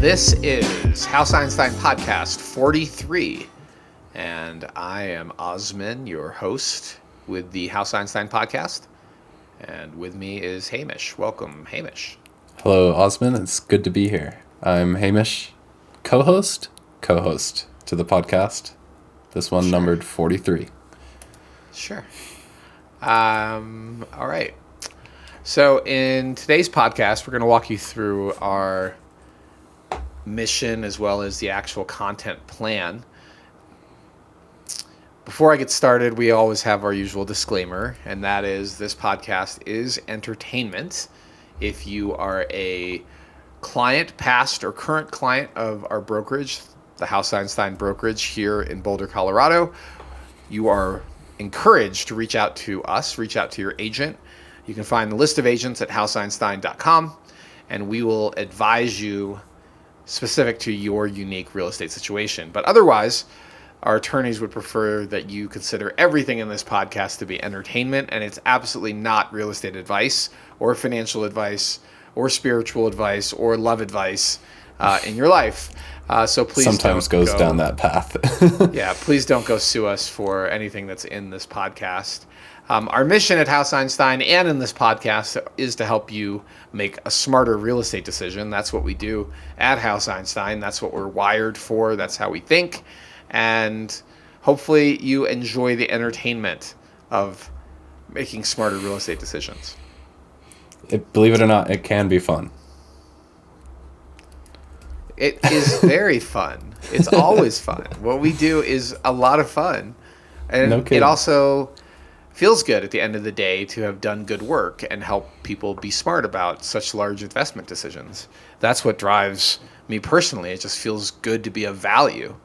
This is House Einstein Podcast 43, and I am Osman, your host with the House Einstein Podcast, and with me is Hamish. Welcome, Hamish. Hello, Osman. It's good to be here. I'm Hamish, co-host to the podcast. This one numbered 43. Sure. All right. So in today's podcast, we're going to walk you through our mission as well as the actual content plan. Before I get started, we always have our usual disclaimer, and that is this podcast is entertainment. If you are a client, past or current client of our brokerage, the House Einstein brokerage here in Boulder, Colorado, you are encouraged to reach out to us, reach out to your agent. You can find the list of agents at houseeinstein.com, and we will advise you specific to your unique real estate situation. But otherwise, our attorneys would prefer that you consider everything in this podcast to be entertainment, and it's absolutely not real estate advice or financial advice or spiritual advice or love advice in your life. So please sometimes don't goes go down that path. Yeah, please don't go sue us for anything that's in this podcast. Our mission at House Einstein and in this podcast is to help you make a smarter real estate decision. That's what we do at House Einstein. That's what we're wired for. That's how we think. And hopefully you enjoy the entertainment of making smarter real estate decisions. Believe it or not, it can be fun. It is very fun. It's always fun. What we do is a lot of fun. And No kidding. It also feels good at the end of the day to have done good work and help people be smart about such large investment decisions. That's what drives me personally. It just feels good to be of value.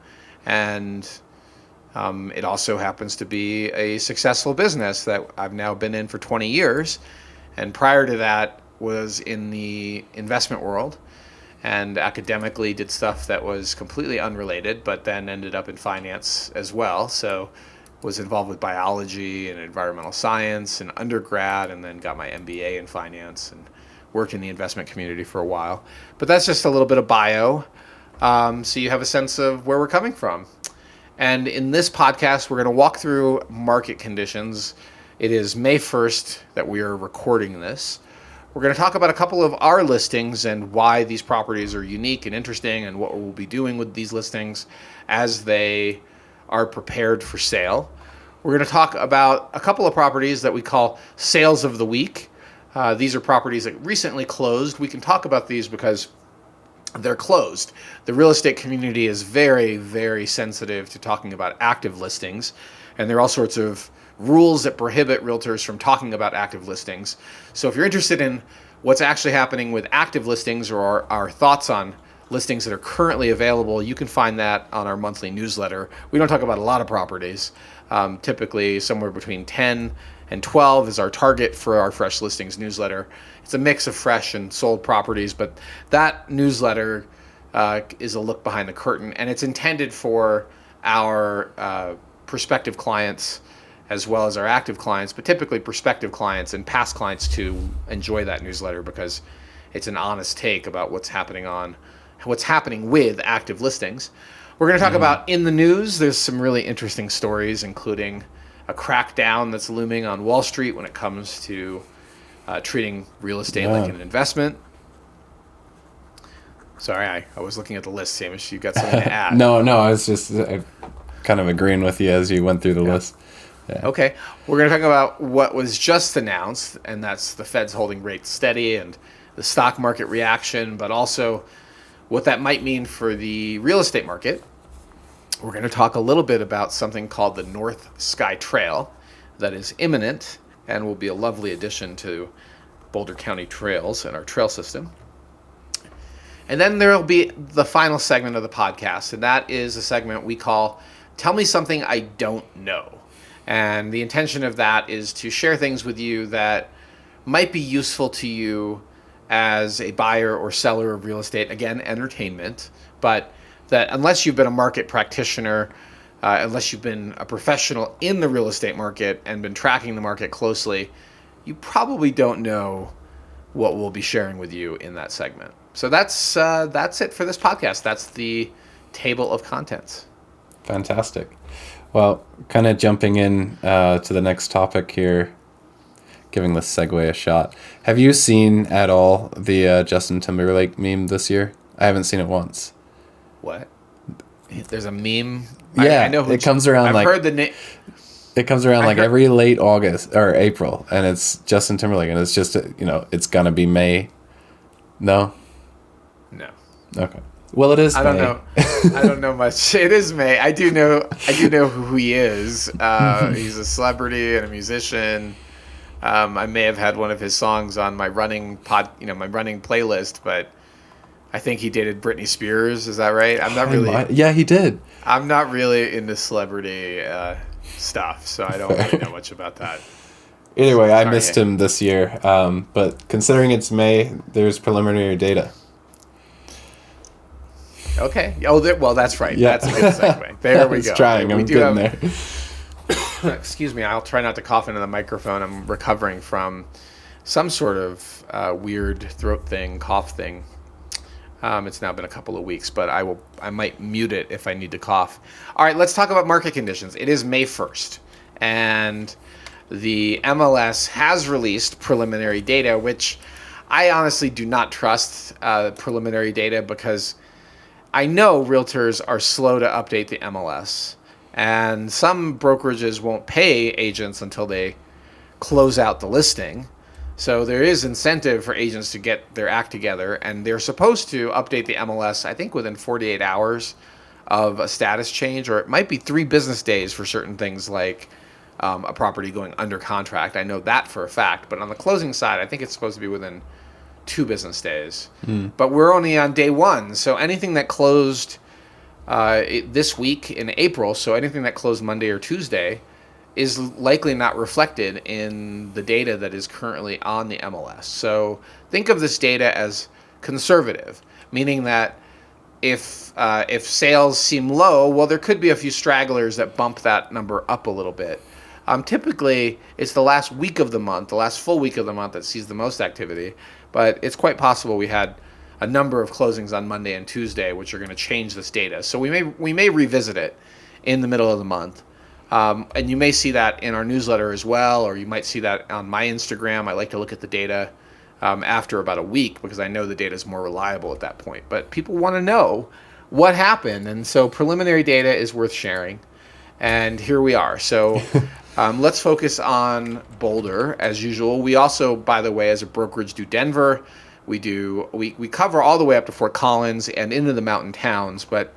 And it also happens to be a successful business that I've now been in for 20 years. And prior to that was in the investment world and academically did stuff that was completely unrelated, but then ended up in finance as well. So was involved with biology and environmental science in undergrad, and then got my MBA in finance and worked in the investment community for a while. But that's just a little bit of bio, so you have a sense of where we're coming from. And in this podcast, we're going to walk through market conditions. It is May 1st that we are recording this. We're going to talk about a couple of our listings and why these properties are unique and interesting and what we'll be doing with these listings as they are prepared for sale. We're going to talk about a couple of properties that we call sales of the week. These are properties that recently closed. We can talk about these because they're closed. The real estate community is very, very sensitive to talking about active listings, and there are all sorts of rules that prohibit realtors from talking about active listings. So if you're interested in what's actually happening with active listings or our thoughts on listings that are currently available, you can find that on our monthly newsletter. We don't talk about a lot of properties. Typically somewhere between 10 and 12 is our target for our fresh listings newsletter. It's a mix of fresh and sold properties, but that newsletter is a look behind the curtain, and it's intended for our prospective clients as well as our active clients, but typically prospective clients and past clients to enjoy that newsletter because it's an honest take about what's happening with active listings. We're going to talk about in the news. There's some really interesting stories, including a crackdown that's looming on Wall Street when it comes to treating real estate like an investment. Sorry, I was looking at the list, Hamish. You got something to add? No, I was just kind of agreeing with you as you went through the list. Yeah. Okay. We're going to talk about what was just announced, and that's the Fed's holding rates steady and the stock market reaction, but also what that might mean for the real estate market. We're going to talk a little bit about something called the North Sky Trail that is imminent and will be a lovely addition to Boulder County trails and our trail system. And then there will be the final segment of the podcast, and that is a segment we call Tell Me Something I Don't Know. And the intention of that is to share things with you that might be useful to you as a buyer or seller of real estate. Again, entertainment, but that unless you've been a market practitioner, unless you've been a professional in the real estate market and been tracking the market closely, you probably don't know what we'll be sharing with you in that segment. So that's it for this podcast. That's the table of contents. Fantastic. Well, kind of jumping in to the next topic here, giving this segue a shot. Have you seen at all the Justin Timberlake meme this year? I haven't seen it once. What? There's a meme. Yeah, I know who it comes around I've like heard the name. it comes around like every late August or April, and it's Justin Timberlake, and it's just it's gonna be May. No. No. Okay. Well, it is. I don't know. I don't know much. It is May. I do know who he is. He's a celebrity and a musician. I may have had one of his songs on my running my running playlist, but I think he dated Britney Spears. Is that right? I'm not really. Yeah, he did. I'm not really into celebrity stuff, so I don't really know much about that. Either way, I missed him this year. But considering it's May, there's preliminary data. Okay. Oh, well, that's right. Yeah. That's a good segue. There we go. Trying. I'm getting there. Excuse me. I'll try not to cough into the microphone. I'm recovering from some sort of weird throat thing, cough thing. It's now been a couple of weeks, but I might mute it if I need to cough. All right, let's talk about market conditions. It is May 1st, and the MLS has released preliminary data, which I honestly do not trust preliminary data because I know realtors are slow to update the MLS, and some brokerages won't pay agents until they close out the listing. So there is incentive for agents to get their act together, and they're supposed to update the MLS, I think, within 48 hours of a status change, or it might be 3 business days for certain things like a property going under contract. I know that for a fact, but on the closing side, I think it's supposed to be within 2 business days. But we're only on day 1, so anything that closed this week in April, so anything that closed Monday or Tuesday, is likely not reflected in the data that is currently on the MLS. So think of this data as conservative, meaning that if sales seem low, well, there could be a few stragglers that bump that number up a little bit. Typically, it's the last week of the month, the last full week of the month that sees the most activity, but it's quite possible we had a number of closings on Monday and Tuesday, which are going to change this data. So we may revisit it in the middle of the month. And you may see that in our newsletter as well, or you might see that on my Instagram. I like to look at the data after about a week because I know the data is more reliable at that point. But people want to know what happened, and so preliminary data is worth sharing. And here we are. So let's focus on Boulder as usual. We also, by the way, as a brokerage, do Denver. We cover all the way up to Fort Collins and into the mountain towns, but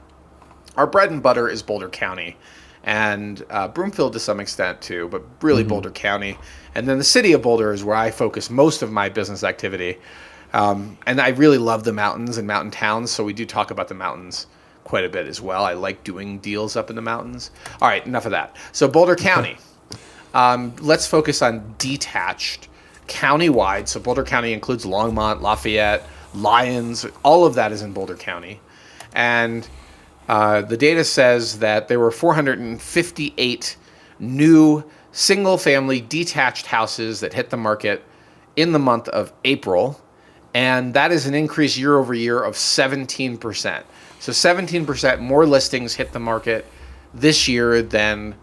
our bread and butter is Boulder County. And Broomfield to some extent too, but really Boulder County. And then the city of Boulder is where I focus most of my business activity. And I really love the mountains and mountain towns, so we do talk about the mountains quite a bit as well. I like doing deals up in the mountains. All right, enough of that. So Boulder County. Let's focus on detached countywide. So Boulder County includes Longmont, Lafayette, Lyons. All of that is in Boulder County. And the data says that there were 458 new single-family detached houses that hit the market in the month of April, and that is an increase year over year of 17%. So 17% more listings hit the market this year than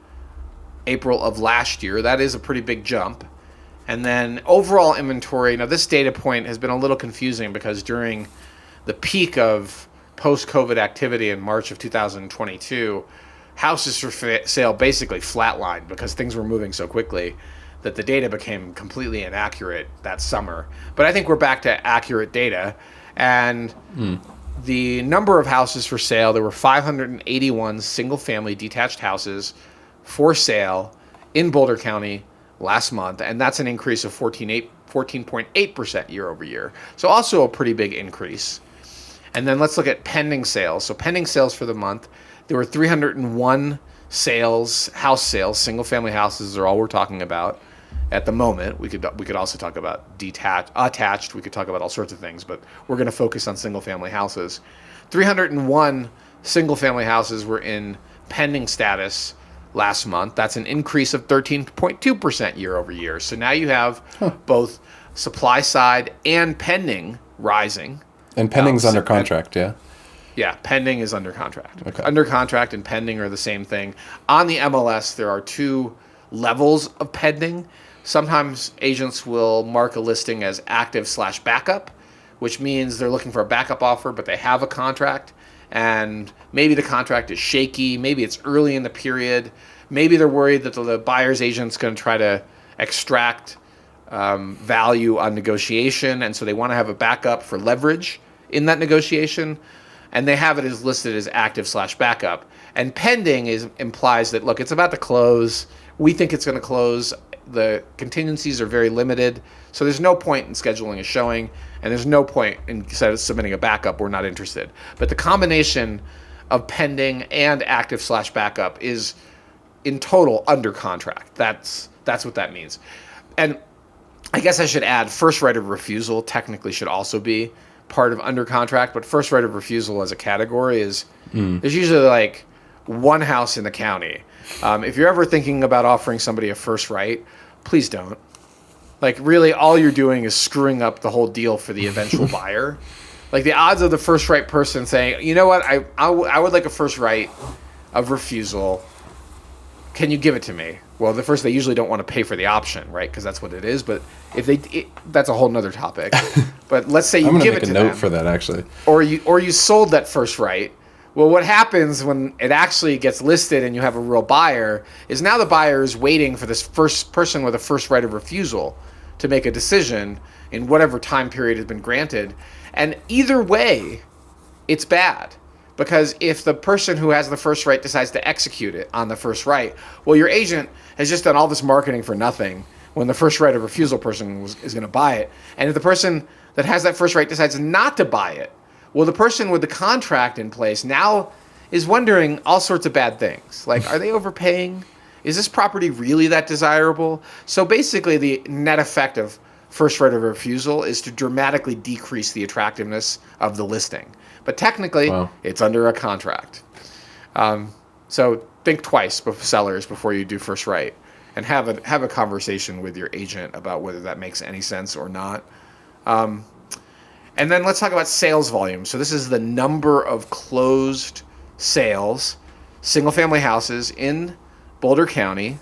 April of last year. That is a pretty big jump. And then overall inventory, now this data point has been a little confusing because during the peak of post-COVID activity in March of 2022, houses for sale basically flatlined because things were moving so quickly that the data became completely inaccurate that summer. But I think we're back to accurate data. And the number of houses for sale, there were 581 single-family detached houses for sale in Boulder County last month, and that's an increase of 14.8% year over year. So also a pretty big increase. And then let's look at pending sales. So pending sales for the month, there were 301 sales, house sales, single-family houses are all we're talking about at the moment. We could also talk about attached. We could talk about all sorts of things, but we're going to focus on single-family houses. 301 single-family houses were in pending status last month. That's an increase of 13.2% year over year. So now you have both supply side and pending rising. And pending's under contract, yeah? Yeah, pending is under contract. Okay. Under contract and pending are the same thing. On the MLS, there are two levels of pending. Sometimes agents will mark a listing as active/backup, which means they're looking for a backup offer, but they have a contract. And maybe the contract is shaky. Maybe it's early in the period. Maybe they're worried that the buyer's agent's going to try to extract value on negotiation, and so they want to have a backup for leverage in that negotiation, and they have it as listed as active/backup. And pending implies that, look, it's about to close. We think it's going to close. The contingencies are very limited, so there's no point in scheduling a showing, and there's no point in submitting a backup. We're not interested. But the combination of pending and active/backup is in total under contract. That's what that means. And I guess I should add, first right of refusal technically should also be part of under contract, but first right of refusal as a category is there's usually like one house in the county. If you're ever thinking about offering somebody a first right, please don't. Like, really, all you're doing is screwing up the whole deal for the eventual buyer. Like, the odds of the first right person saying, you know what, I would like a first right of refusal. Can you give it to me? Well, they usually don't want to pay for the option, right? Because that's what it is. But if that's a whole nother topic. But let's say you give it to them. I'm going to make a note for that, actually. Or you sold that first right. Well, what happens when it actually gets listed and you have a real buyer is now the buyer is waiting for this first person with a first right of refusal to make a decision in whatever time period has been granted. And either way, it's bad. Because if the person who has the first right decides to execute it on the first right, well, your agent has just done all this marketing for nothing when the first right of refusal person is going to buy it. And if the person that has that first right decides not to buy it, well, the person with the contract in place now is wondering all sorts of bad things. Like, are they overpaying? Is this property really that desirable? So basically, the net effect of first right of refusal is to dramatically decrease the attractiveness of the listing. But technically, It's under a contract. So think twice, sellers, before you do first right, and have a conversation with your agent about whether that makes any sense or not. And then let's talk about sales volume. So this is the number of closed sales, single-family houses in Boulder County,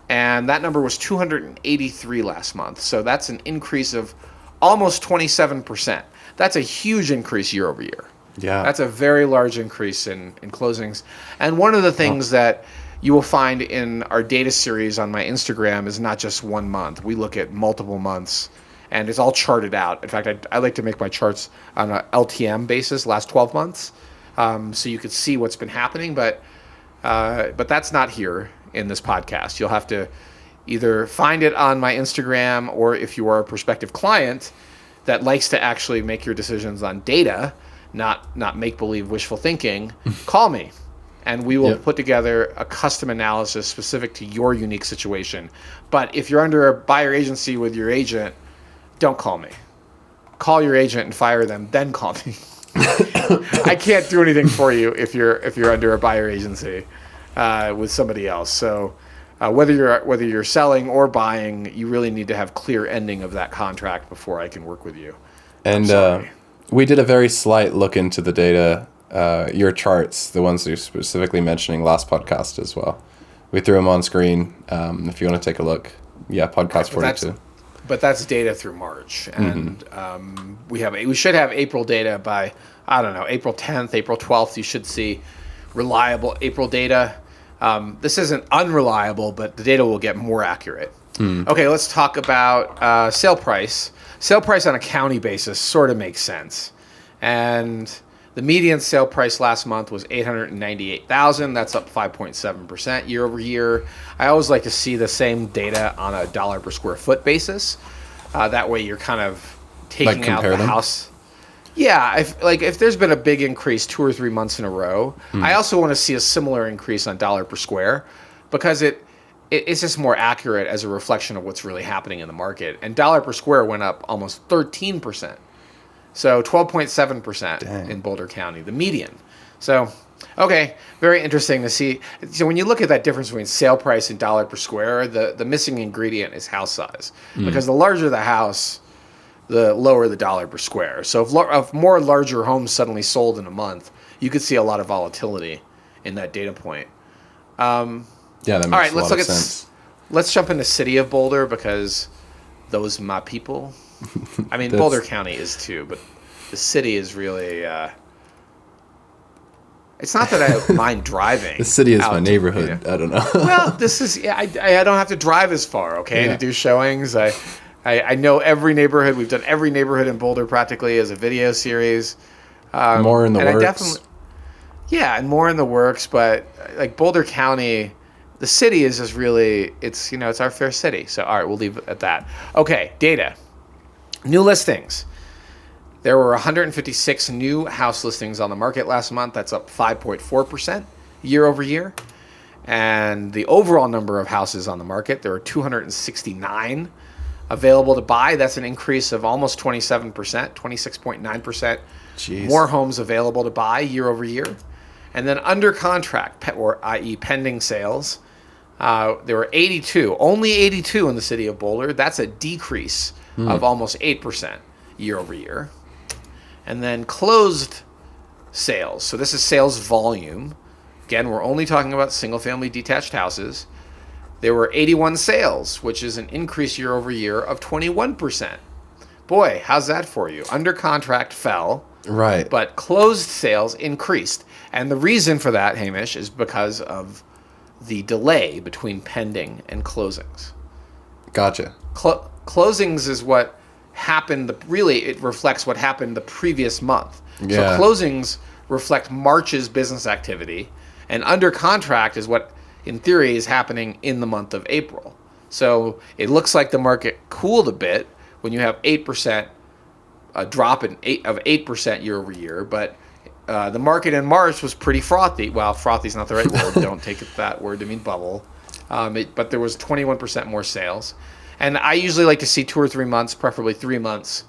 and that number was 283 last month. So that's an increase of almost 27%. That's a huge increase year over year. Yeah. That's a very large increase in closings. And one of the things that you will find in our data series on my Instagram is not just 1 month. We look at multiple months, and it's all charted out. In fact, I like to make my charts on a LTM basis, last 12 months, so you could see what's been happening. But that's not here in this podcast. You'll have to either find it on my Instagram, or if you are a prospective client that likes to actually make your decisions on data, not make-believe wishful thinking, call me. And we will put together a custom analysis specific to your unique situation. But if you're under a buyer agency with your agent, don't call me. Call your agent and fire them, then call me. I can't do anything for you if you're under a buyer agency with somebody else. So whether you're selling or buying, you really need to have clear ending of that contract before I can work with you. And we did a very slight look into the data, your charts, the ones you're specifically mentioning last podcast as well. We threw them on screen. If you want to take a look, podcast 42. But that's data through March, and we should have April data by, I don't know, April 10th, April 12th. You should see reliable April data. This isn't unreliable, but the data will get more accurate. Okay, let's talk about sale price. Sale price on a county basis sort of makes sense, and the median sale price last month was $898,000. That's up 5.7% year over year. I always like to see the same data on a dollar per square foot basis. That way, you're kind of taking out the house. Yeah, if there's been a big increase 2 or 3 months in a row, I also want to see a similar increase on dollar per square, because it's just more accurate as a reflection of what's really happening in the market. And dollar per square went up almost 13%. So 12.7% in Boulder County, the median. So, okay, very interesting to see. So when you look at that difference between sale price and dollar per square, the missing ingredient is house size. Because the larger the house, the lower the dollar per square. So if more larger homes suddenly sold in a month, you could see a lot of volatility in that data point. Yeah, that All makes right, a let's lot look of at sense. let's jump into city of Boulder because those my people. I mean, That's- Boulder County is too, but the city is really. It's not that I mind driving. The city is my out to, neighborhood. I don't know. Well, this is yeah. I don't have to drive as far, okay, Yeah. to do showings. I know every neighborhood. We've done every neighborhood in Boulder practically as a video series. More in the And I works. definitely yeah, and more in the works. But like Boulder County, the city is just really it's our fair city. So all right, we'll leave it at that. Okay, data, new listings. There were 156 new house listings on the market last month. That's up 5.4% year over year. And the overall number of houses on the market, there are 269 available to buy. That's an increase of almost 27%, 26.9% Jeez. more homes available to buy year over year. And then under contract, or i.e. pending sales, there were 82, only 82 in the city of Boulder. That's a decrease of almost 8% year over year. And then closed sales. So this is sales volume. Again, we're only talking about single-family detached houses. There were 81 sales, which is an increase year over year of 21%. Boy, how's that for you? Under contract fell, Right. but closed sales increased. And the reason for that, Hamish, is because of the delay between pending and closings. Gotcha. Closings is what happened. Really, it reflects what happened the previous month. Yeah. So closings reflect March's business activity, and under contract is what, in theory, is happening in the month of April. So it looks like the market cooled a bit when you have 8%, a drop of 8% year over year, but the market in March was pretty frothy. Well, frothy is not the right word. Don't take that word to mean bubble. But there was 21% more sales. And I usually like to see 2 or 3 months, preferably 3 months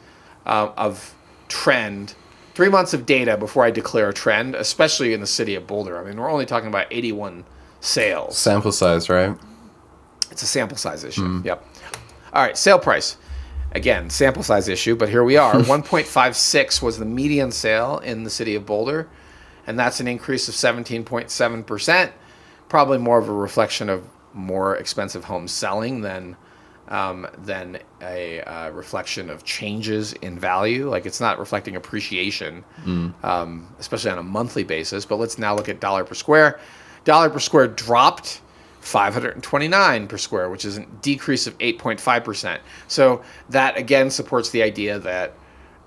of trend, 3 months of data before I declare a trend, especially in the city of Boulder. I mean, we're only talking about 81 sales. Sample size, right? It's a sample size issue. Yep. All right, sale price. Again, sample size issue, but here we are. 1.56 was the median sale in the city of Boulder, and that's an increase of 17.7%. Probably more of a reflection of more expensive homes selling than a reflection of changes in value. Like it's not reflecting appreciation, especially on a monthly basis. But let's now look at dollar per square. Dollar per square dropped $529 per square, which is a decrease of 8.5%. So that again supports the idea that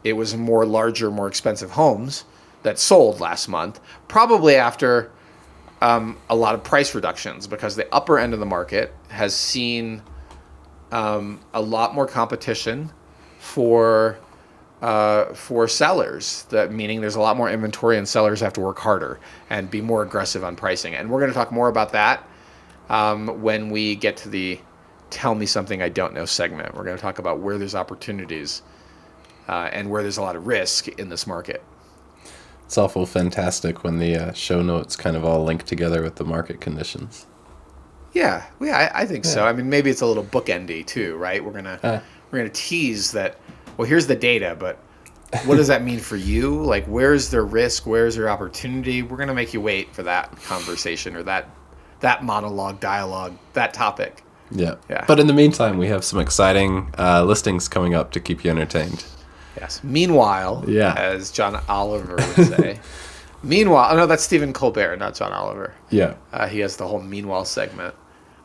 it was more larger, more expensive homes that sold last month, probably after a lot of price reductions, because the upper end of the market has seen a lot more competition for sellers. That meaning there's a lot more inventory and sellers have to work harder and be more aggressive on pricing. And we're going to talk more about that when we get to the Tell Me Something I Don't Know segment. We're going to talk about where there's opportunities and where there's a lot of risk in this market. It's awful fantastic when the show notes kind of all link together with the market conditions. Yeah, I think so. I mean, maybe it's a little bookendy too, right? We're gonna tease that. Well, here's the data, but what does that mean for you? Like, where's their risk? Where's your opportunity? We're gonna make you wait for that conversation or that monologue, dialogue, that topic. Yeah. Yeah. But in the meantime, we have some exciting listings coming up to keep you entertained. Yes. Meanwhile, Yeah. as John Oliver would say. Meanwhile, oh no, that's Stephen Colbert, not John Oliver. Yeah. He has the whole Meanwhile segment.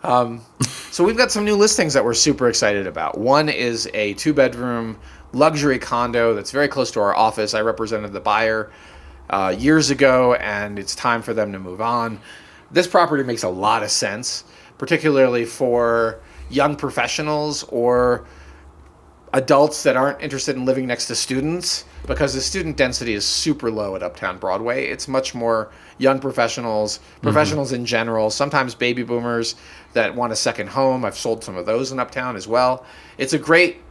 So we've got some new listings that we're super excited about. One is a 2-bedroom luxury condo that's very close to our office. I represented the buyer years ago, and it's time for them to move on. This property makes a lot of sense, particularly for young professionals or adults that aren't interested in living next to students, because the student density is super low at Uptown Broadway. It's much more young professionals in general, sometimes baby boomers that want a second home. I've sold some of those in Uptown as well. It's a great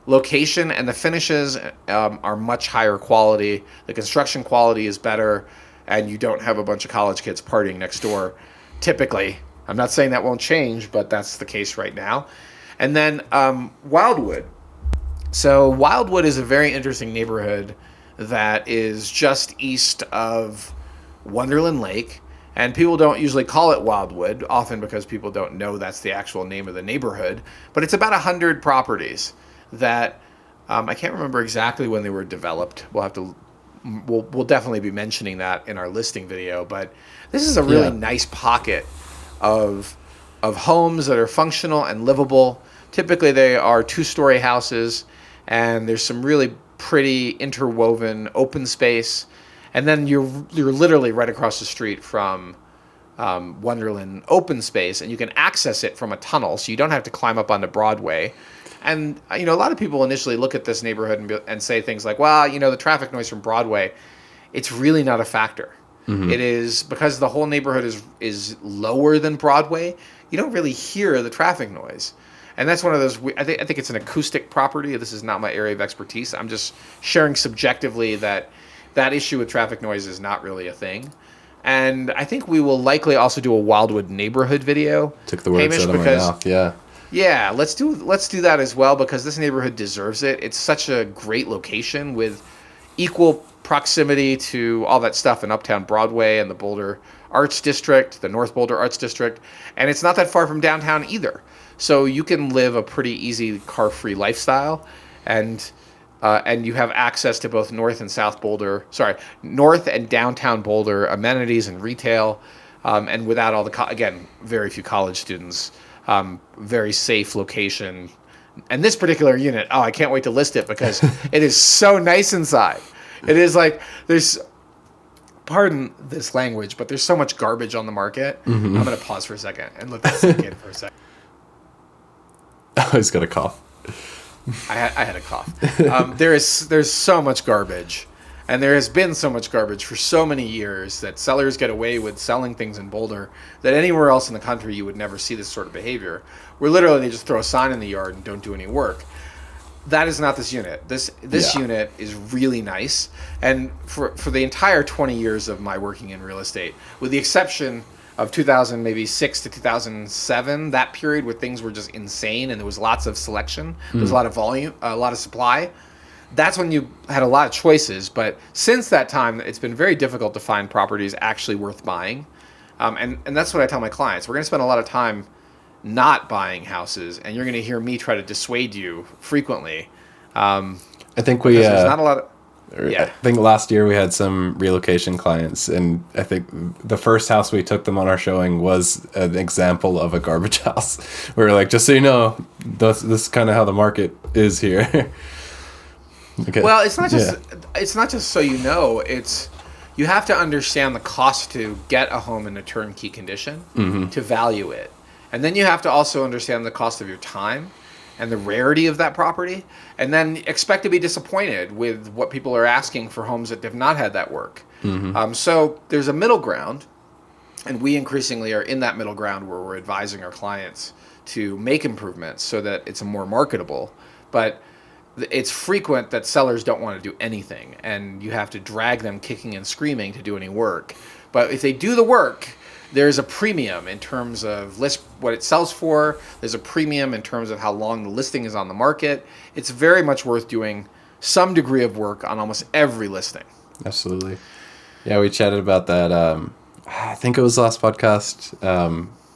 location, and the finishes are much higher quality. The construction quality is better, and you don't have a bunch of college kids partying next door, typically. I'm not saying that won't change, but that's the case right now. And then Wildwood. So Wildwood is a very interesting neighborhood that is just east of Wonderland Lake. And people don't usually call it Wildwood, often because people don't know that's the actual name of the neighborhood. But it's about 100 properties that I can't remember exactly when they were developed. We'll definitely be mentioning that in our listing video. But this is a really Yeah. nice pocket of homes that are functional and livable. Typically, they are two-story houses, and there's some really pretty interwoven open space. And then you're literally right across the street from Wonderland open space, and you can access it from a tunnel, so you don't have to climb up onto Broadway. And a lot of people initially look at this neighborhood and say things like, "Well, the traffic noise from Broadway." It's really not a factor. It is because the whole neighborhood is lower than Broadway. You don't really hear the traffic noise, and that's one of those. I think it's an acoustic property. This is not my area of expertise. I'm just sharing subjectively that issue with traffic noise is not really a thing. And I think we will likely also do a Wildwood neighborhood video. Took the words Hamish, out of my mouth. Yeah. Yeah, let's do that as well, because this neighborhood deserves it. It's such a great location with equal proximity to all that stuff in Uptown Broadway and the Boulder Arts District, the North Boulder Arts District, and it's not that far from downtown either. So you can live a pretty easy car-free lifestyle, and you have access to both North and South Boulder. Sorry, North and downtown Boulder amenities and retail, and without all the again, very few college students. Very safe location. And this particular unit, oh, I can't wait to list it because it is so nice inside. It is like pardon this language, but there's so much garbage on the market. I'm going to pause for a second and let that sink in for a second. Oh, he's got a cough. I had a cough. There's so much garbage, and there has been so much garbage for so many years that sellers get away with selling things in Boulder that anywhere else in the country you would never see this sort of behavior, where literally they just throw a sign in the yard and don't do any work. That is not this unit. This unit is really nice, and for the entire 20 years of my working in real estate, with the exception of 2006 to 2007, that period where things were just insane and there was lots of selection, there was a lot of volume, a lot of supply. That's when you had a lot of choices. But since that time, it's been very difficult to find properties actually worth buying. And that's what I tell my clients. We're going to spend a lot of time not buying houses, and you're going to hear me try to dissuade you frequently. I think we. There's not a lot of. I think last year we had some relocation clients, and I think the first house we took them on our showing was an example of a garbage house. We were like, just so you know, this is kind of how the market is here. Okay. Well, it's not just so you know. It's you have to understand the cost to get a home in a turnkey condition to value it, and then you have to also understand the cost of your time and the rarity of that property, and then expect to be disappointed with what people are asking for homes that have not had that work. So there's a middle ground, and we increasingly are in that middle ground where we're advising our clients to make improvements so that it's more marketable. But it's frequent that sellers don't want to do anything, and you have to drag them kicking and screaming to do any work. But if they do the work, there's a premium in terms of what it sells for. There's a premium in terms of how long the listing is on the market. It's very much worth doing some degree of work on almost every listing. Absolutely. Yeah, we chatted about that. I think it was last podcast.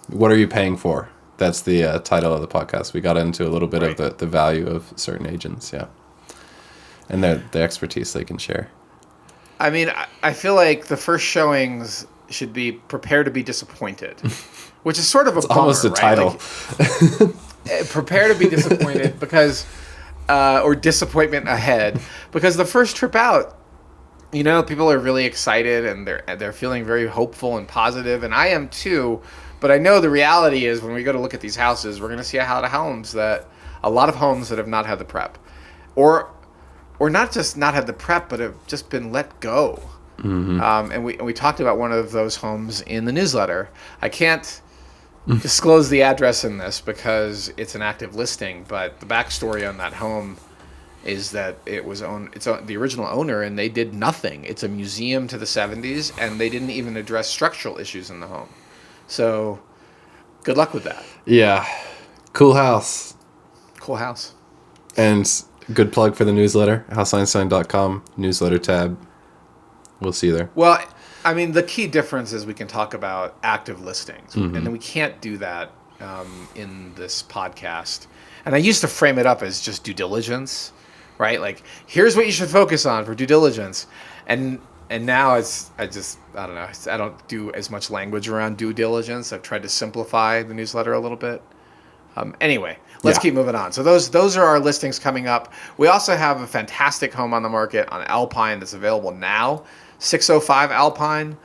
What are you paying for? That's the title of the podcast. We got into a little bit of the value of certain agents, yeah, and the expertise they can share. I mean, I feel like the first showings should be prepare to be disappointed, which is sort of a bummer, almost a right? title. Like, prepare to be disappointed because, or disappointment ahead, because the first trip out, people are really excited and they're feeling very hopeful and positive, and I am too. But I know the reality is when we go to look at these houses, we're going to see a lot of homes that have not had the prep, or not just not had the prep, but have just been let go. And we talked about one of those homes in the newsletter. I can't disclose the address in this because it's an active listing, but the backstory on that home is that it was the original owner, and they did nothing. It's a museum to the 70s, and they didn't even address structural issues in the home. So good luck with that. Yeah. Cool house. Cool house. And Good plug for the newsletter, houseeinstein.com, newsletter tab. We'll see you there. Well, I mean, the key difference is we can talk about active listings, and then we can't do that in this podcast. And I used to frame it up as just due diligence, right? Like, here's what you should focus on for due diligence, and now I don't know. I don't do as much language around due diligence. I've tried to simplify the newsletter a little bit. Anyway, let's keep moving on. So those are our listings coming up. We also have a fantastic home on the market on Alpine that's available now, 605 Alpine.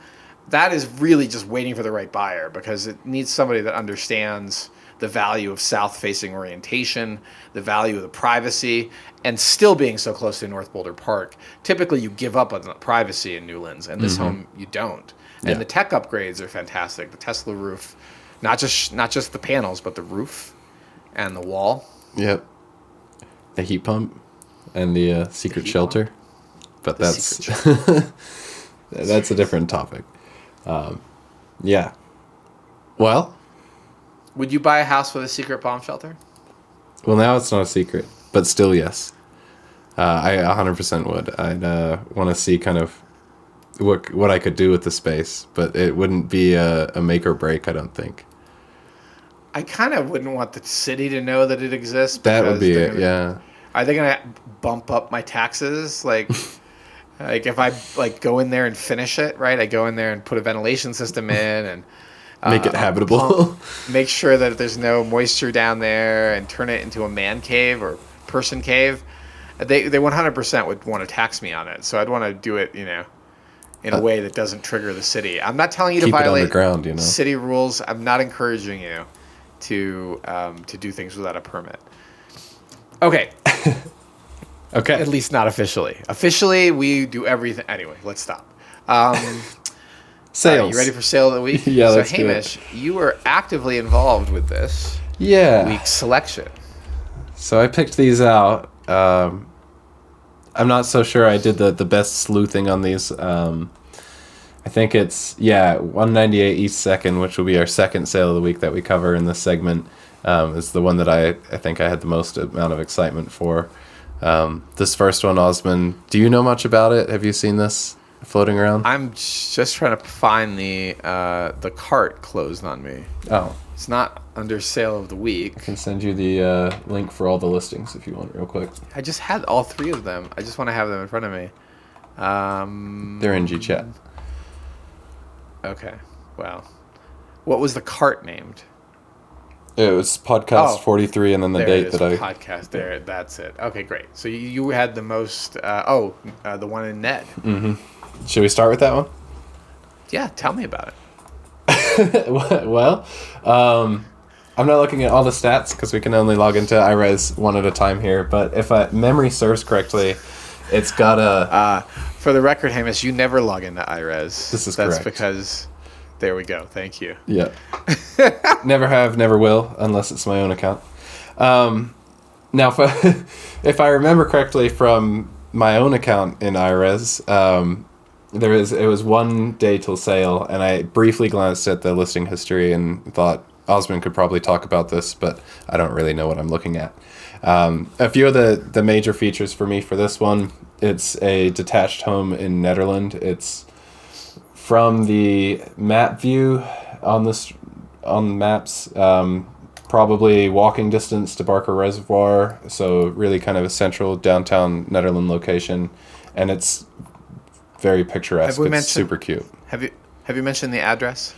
That is really just waiting for the right buyer because it needs somebody that understands the value of south-facing orientation, the value of the privacy, and still being so close to North Boulder Park. Typically, you give up on the privacy in Newlands, and this home you don't. And the tech upgrades are fantastic. The Tesla roof, not just the panels, but the roof and the wall. Yep. The heat pump and the secret shelter. But that's that's a different topic. Yeah. Well, would you buy a house with a secret bomb shelter? Well, now it's not a secret, but still, yes. I 100% would. I'd want to see kind of what I could do with the space, but it wouldn't be a make or break, I don't think. I kind of wouldn't want the city to know that it exists. That would be it, yeah. Are they going to bump up my taxes? Like if I go in there and finish it, right? I go in there and put a ventilation system in and make it habitable. Make sure that there's no moisture down there and turn it into a man cave or person cave. They 100% would want to tax me on it. So I'd want to do it, in a way that doesn't trigger the city. I'm not telling you to violate underground, city rules. I'm not encouraging you to do things without a permit. Okay. Okay. At least not officially. Officially, we do everything. Anyway, let's stop. Sales. You ready for sale of the week? Yeah, let's Hamish, do it. you were actively involved with this week's selection. So I picked these out. I'm not so sure I did the best sleuthing on these. I think it's 198 East 2nd, which will be our second sale of the week that we cover in this segment. Is the one that I think I had the most amount of excitement for. This first one, Osman, do you know much about it? Have you seen this floating around? I'm just trying to find the cart closed on me. Oh. It's not under sale of the week. I can send you the link for all the listings if you want real quick. I just had all three of them. I just want to have them in front of me. They're in GChat. Okay. Well, what was the cart named? It was podcast 43 and then the date that I... podcast there. That's it. Okay, great. So you had the most... the one in Ned. Mm-hmm. Should we start with that one? Yeah, tell me about it. Well, I'm not looking at all the stats because we can only log into iRes one at a time here. But if memory serves correctly, it's got a... for the record, Hamish, you never log into iRes. This is That's correct. because... There we go. Thank you. Yeah. Never have, never will, unless it's my own account. Now, if I remember correctly from my own account in iRes, it was 1 day till sale, and I briefly glanced at the listing history and thought Osman could probably talk about this, but I don't really know what I'm looking at. A few of the major features for me for this one, it's a detached home in Netherlands. It's from the map view on maps, probably walking distance to Barker Reservoir, so really kind of a central downtown Netherlands location, and it's very picturesque. It's super cute. Have you mentioned the address?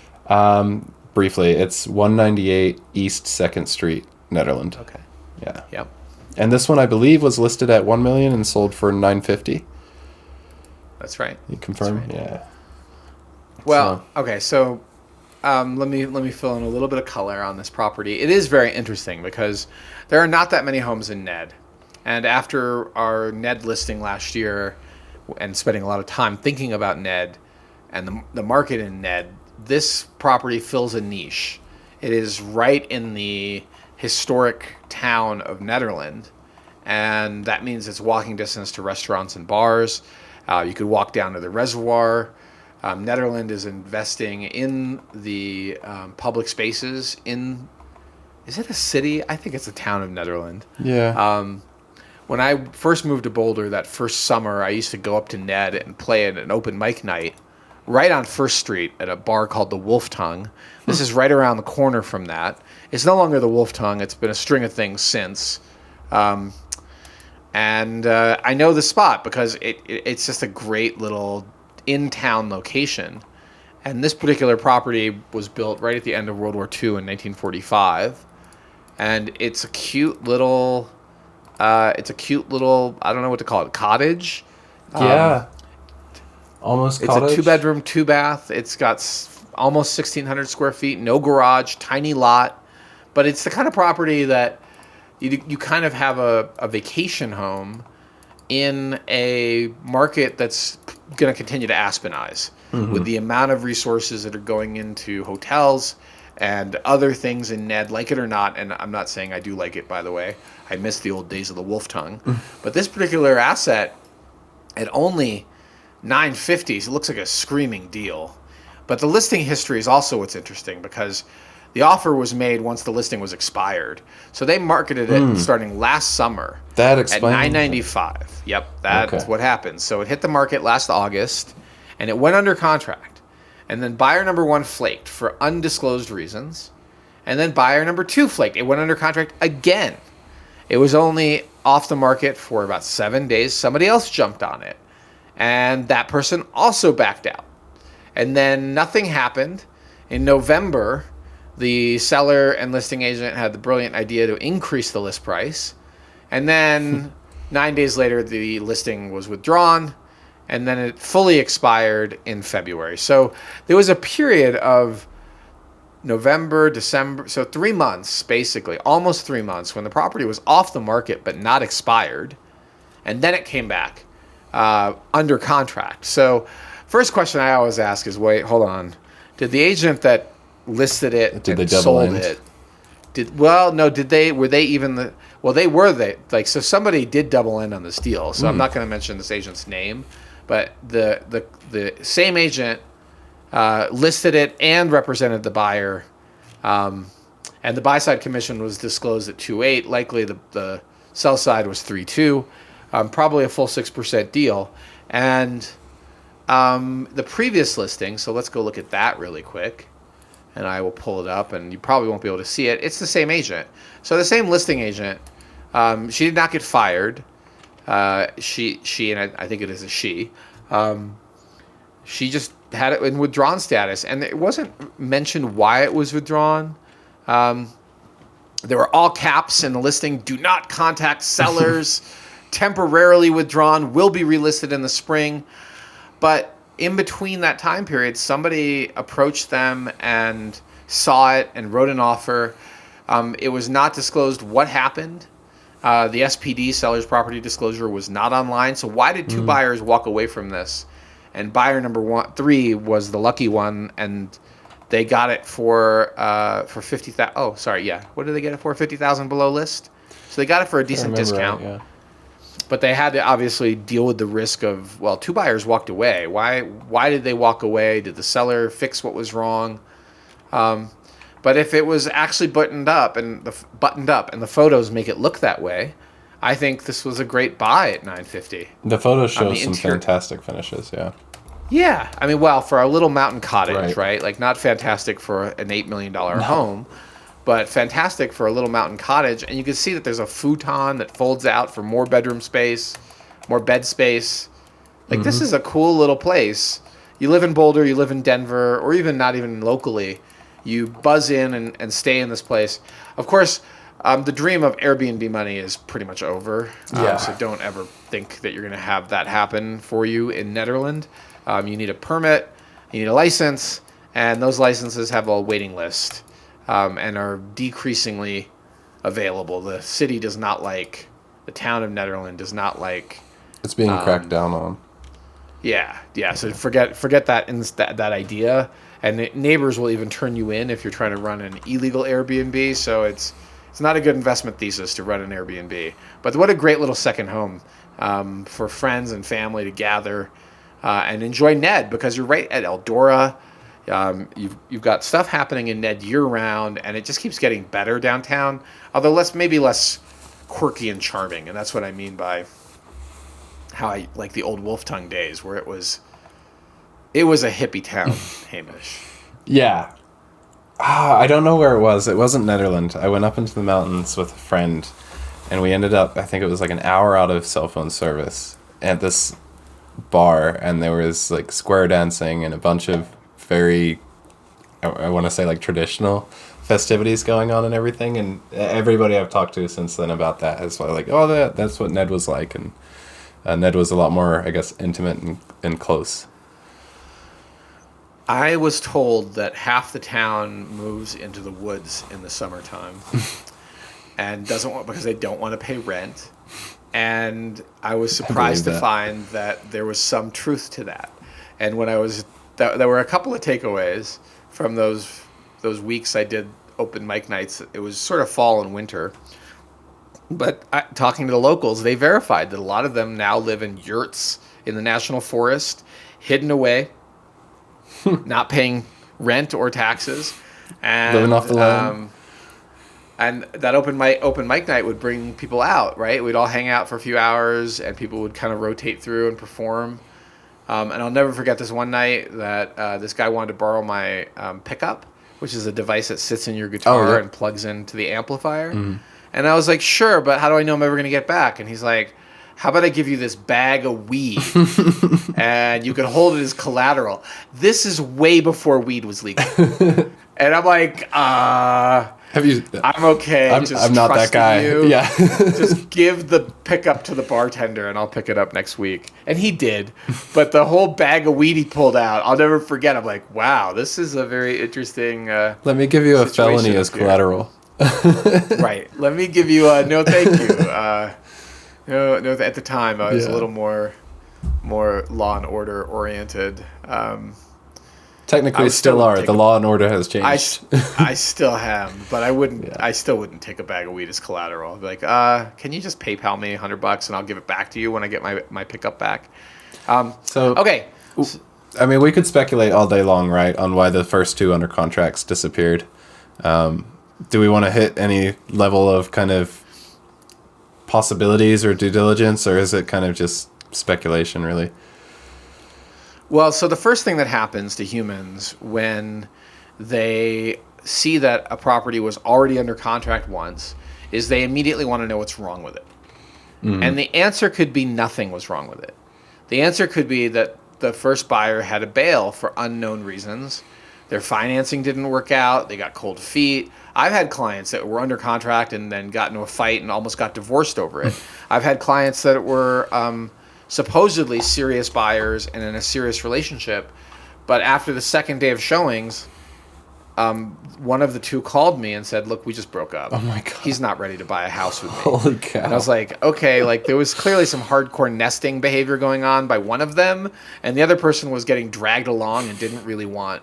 Briefly, it's 198 East 2nd Street, Netherlands. Okay. Yeah. Yep. And this one, I believe, was listed at $1 million and sold for $950. That's right. You confirm? Right. Yeah. Well, okay, so let me fill in a little bit of color on this property. It is very interesting because there are not that many homes in Ned. And after our Ned listing last year and spending a lot of time thinking about Ned and the market in Ned, this property fills a niche. It is right in the historic town of Nederland, and that means it's walking distance to restaurants and bars. You could walk down to the reservoir. Nederland is investing in the public spaces in... Is it a city? I think it's a town of Nederland. Yeah. when I first moved to Boulder that first summer, I used to go up to Ned and play at an open mic night right on First Street at a bar called the Wolf Tongue. This is right around the corner from that. It's no longer the Wolf Tongue. It's been a string of things since. And I know the spot because it's just a great little in-town location. And this particular property was built right at the end of World War II in 1945. And it's a cute little, I don't know what to call it, cottage. Yeah. Almost cottage. It's a 2-bedroom, 2-bath. It's got almost 1,600 square feet, no garage, tiny lot. But it's the kind of property that you kind of have a vacation home in a market that's going to continue to aspenize with the amount of resources that are going into hotels and other things in Ned, like it or not. And I'm not saying I do like it, by the way. I miss the old days of the Wolf Tongue. But this particular asset, at only $950s, it looks like a screaming deal. But the listing history is also what's interesting because the offer was made once the listing was expired. So they marketed it starting last summer That at explains $995. Yep, that's Okay. what happened. So it hit the market last August, and it went under contract. And then buyer number 1 flaked for undisclosed reasons. And then buyer number 2 flaked. It went under contract again. It was only off the market for about 7 days. Somebody else jumped on it. And that person also backed out. And then nothing happened. In November, the seller and listing agent had the brilliant idea to increase the list price. And then 9 days later, the listing was withdrawn. And then it fully expired in February. So there was a period of November, December, so 3 months, basically, almost 3 months, when the property was off the market but not expired. And then it came back under contract. So first question I always ask is, wait, hold on. Did the agent that listed it Did they and double sold end? it, so somebody did double end on this deal. So I'm not going to mention this agent's name, but the same agent listed it and represented the buyer, and the buy side commission was disclosed at 2.8. Likely the sell side was 3.2, probably a full 6% deal. And the previous listing, so let's go look at that really quick, and I will pull it up, and you probably won't be able to see it. It's the same agent. So the same listing agent, she did not get fired. She and I think it is a she. She just had it in withdrawn status, and it wasn't mentioned why it was withdrawn. There were all caps in the listing: "Do not contact sellers." Temporarily withdrawn, will be relisted in the spring. But in between that time period, somebody approached them and saw it and wrote an offer. It was not disclosed what happened. The SPD, seller's property disclosure, was not online. So why did two buyers walk away from this? And buyer number 3 was the lucky one, and they got it for 50,000. Oh, sorry, yeah. What did they get it for? 50,000 below list. So they got it for a decent discount. Right, yeah. But they had to obviously deal with the risk of, well, 2 buyers walked away. Why did they walk away? Did the seller fix what was wrong? But if it was actually buttoned up and the photos make it look that way, I think this was a great buy at $950. The photos show some fantastic finishes, yeah. Yeah, I mean, well, for a little mountain cottage, right? Like, not fantastic for an $8 million home, but fantastic for a little mountain cottage. And you can see that there's a futon that folds out for more bedroom space, more bed space. Like, this is a cool little place. You live in Boulder, you live in Denver, or even not even locally. You buzz in and stay in this place. Of course, the dream of Airbnb money is pretty much over. So don't ever think that you're going to have that happen for you in Netherlands. You need a permit, you need a license, and those licenses have a waiting list and are decreasingly available. The city does not like, the town of Netherlands does not like. It's being cracked down on. Yeah. So forget that idea. And neighbors will even turn you in if you're trying to run an illegal Airbnb. So it's not a good investment thesis to run an Airbnb. But what a great little second home for friends and family to gather and enjoy Ned, because you're right at Eldora. You've got stuff happening in Ned year round, and it just keeps getting better downtown. Although less quirky and charming, and that's what I mean by how I like the old Wolf Tongue days, where it was a hippie town, Hamish. Yeah. I don't know where it was. It wasn't Netherlands. I went up into the mountains with a friend, and we ended up, I think it was like an hour out of cell phone service at this bar, and there was like square dancing and a bunch of very, I want to say like traditional festivities going on and everything, and everybody I've talked to since then about that is like, oh, that's what Ned was like, and Ned was a lot more, I guess, intimate and close. I was told that half the town moves into the woods in the summertime and doesn't want, because they don't want to pay rent. And I was surprised to find that there was some truth to that. And when I was, there were a couple of takeaways from those weeks I did open mic nights. It was sort of fall and winter. But talking to the locals, they verified that a lot of them now live in yurts in the national forest, hidden away, not paying rent or taxes, and living off the land. And that open mic night would bring people out, right? We'd all hang out for a few hours, and people would kind of rotate through and perform. And I'll never forget this one night that this guy wanted to borrow my pickup, which is a device that sits in your guitar and plugs into the amplifier. Mm-hmm. And I was like, sure, but how do I know I'm ever going to get back? And he's like, how about I give you this bag of weed and you can hold it as collateral? This is way before weed was legal. And I'm like, have you? I'm okay. I'm not that guy. You. Yeah. Just give the pickup to the bartender and I'll pick it up next week. And he did. But the whole bag of weed he pulled out, I'll never forget. I'm like, wow, this is a very interesting Let me give you a felony as collateral. Right. Let me give you a no thank you. No, at the time I was a little more law and order oriented. Technically, still are. The law and order has changed. I still am, but I wouldn't. Yeah. I still wouldn't take a bag of weed as collateral. I'd be like, can you just PayPal me $100 and I'll give it back to you when I get my pickup back? Okay. I mean, we could speculate all day long, right, on why the first two under contracts disappeared. Do we want to hit any level of kind of possibilities or due diligence, or is it kind of just speculation, really? Well, so the first thing that happens to humans when they see that a property was already under contract once is they immediately want to know what's wrong with it. Mm-hmm. And the answer could be nothing was wrong with it. The answer could be that the first buyer had a bail for unknown reasons. Their financing didn't work out. They got cold feet. I've had clients that were under contract and then got into a fight and almost got divorced over it. I've had clients that were supposedly serious buyers and in a serious relationship, but after the second day of showings, one of the two called me and said, look, we just broke up. Oh my God. He's not ready to buy a house with me. Holy cow. And I was like, okay, like there was clearly some hardcore nesting behavior going on by one of them, and the other person was getting dragged along and didn't really want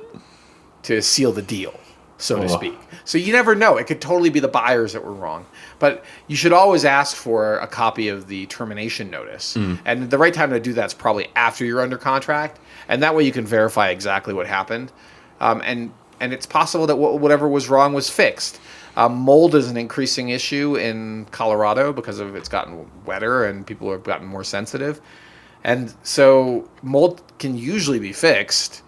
to seal the deal, so to speak. So you never know. It could totally be the buyers that were wrong. But you should always ask for a copy of the termination notice. Mm. And the right time to do that is probably after you're under contract. And that way you can verify exactly what happened. And it's possible that whatever was wrong was fixed. Mold is an increasing issue in Colorado because of it's gotten wetter and people have gotten more sensitive. And so mold can usually be fixed.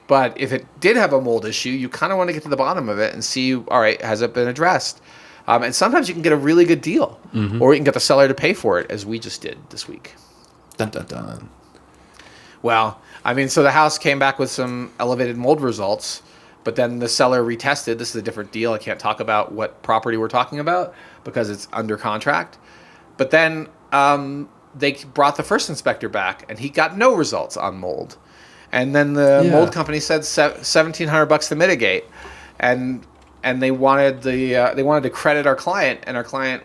But if it did have a mold issue, you kind of want to get to the bottom of it and see, all right, has it been addressed? And sometimes you can get a really good deal. Mm-hmm. Or you can get the seller to pay for it, as we just did this week. Dun, dun, dun. Well, I mean, so the house came back with some elevated mold results, but then the seller retested. This is a different deal. I can't talk about what property we're talking about because it's under contract. But then they brought the first inspector back, and he got no results on mold. And then the mold company said $1,700 to mitigate, and they wanted to credit our client, and our client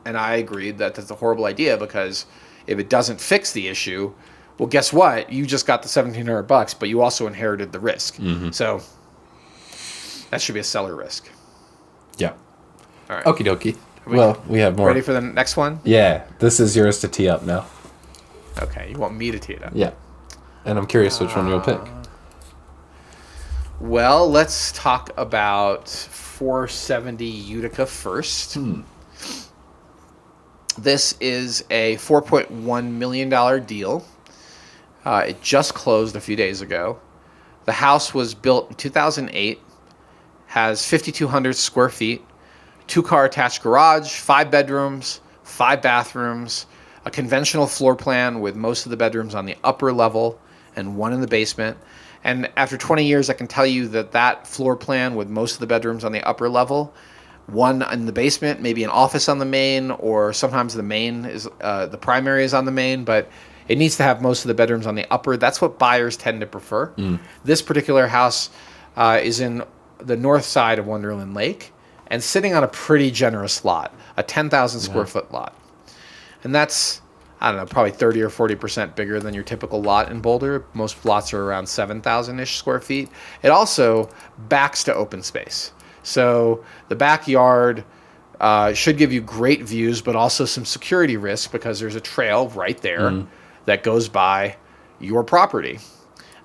and I agreed that that's a horrible idea because if it doesn't fix the issue, well, guess what? You just got the $1,700, but you also inherited the risk. Mm-hmm. So that should be a seller risk. Yeah. All right. Okie dokie. Well, we have more. Ready for the next one? Yeah. This is yours to tee up now. Okay. You want me to tee it up? Yeah. And I'm curious which one you'll pick. Well, let's talk about 470 Utica first. This is a $4.1 million deal. It just closed a few days ago. The house was built in 2008, has 5,200 square feet, two-car attached garage, 5 bedrooms, 5 bathrooms, a conventional floor plan with most of the bedrooms on the upper level and one in the basement. And after 20 years, I can tell you that that floor plan with most of the bedrooms on the upper level, one in the basement, maybe an office on the main, or sometimes the main is the primary is on the main, but it needs to have most of the bedrooms on the upper. That's what buyers tend to prefer. This particular house is in the north side of Wonderland Lake and sitting on a pretty generous lot, a 10,000 square foot lot. And that's, I don't know, probably 30 or 40% bigger than your typical lot in Boulder. Most lots are around 7,000-ish square feet. It also backs to open space. So the backyard should give you great views, but also some security risk because there's a trail right there that goes by your property.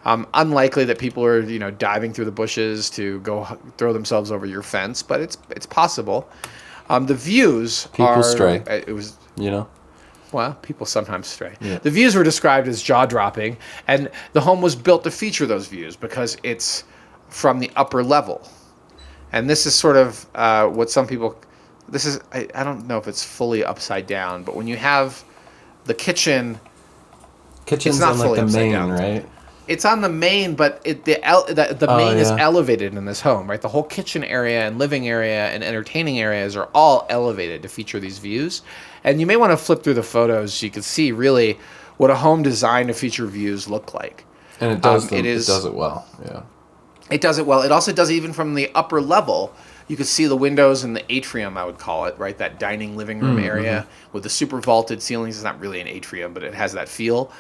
Unlikely that people are, diving through the bushes to go throw themselves over your fence, but it's possible. The views People stray. It was, well, people sometimes stray. Yeah. The views were described as jaw-dropping, and the home was built to feature those views because it's from the upper level. And this is sort of what some people... This is... I don't know if it's fully upside down, but when you have the kitchen... Kitchen's it's not on fully the upside main, down. right? It's on the main, but the main is elevated in this home, right? The whole kitchen area and living area and entertaining areas are all elevated to feature these views. And you may want to flip through the photos so you can see really what a home designed to feature views look like. And it does it does it well, yeah. It does it well. It also does it even from the upper level. You could see the windows in the atrium, I would call it, right? That dining living room area with the super vaulted ceilings. It's not really an atrium, but it has that feel.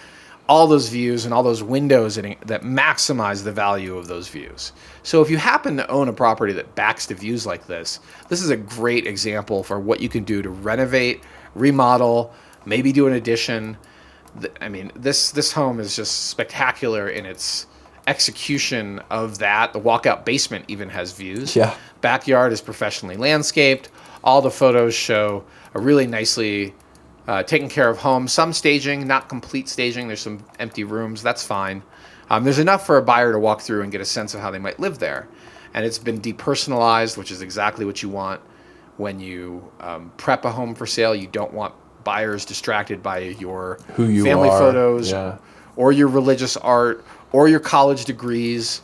All those views and all those windows that maximize the value of those views. So if you happen to own a property that backs to views like this is a great example for what you can do to renovate, remodel, maybe do an addition. I mean, this home is just spectacular in its execution of that. The walkout basement even has views. Yeah. Backyard is professionally landscaped. All the photos show a really nicely taken care of home. Some staging, not complete staging. There's some empty rooms. That's fine. There's enough for a buyer to walk through and get a sense of how they might live there. And it's been depersonalized, which is exactly what you want when you prep a home for sale. You don't want buyers distracted by your family photos or your religious art or your college degrees.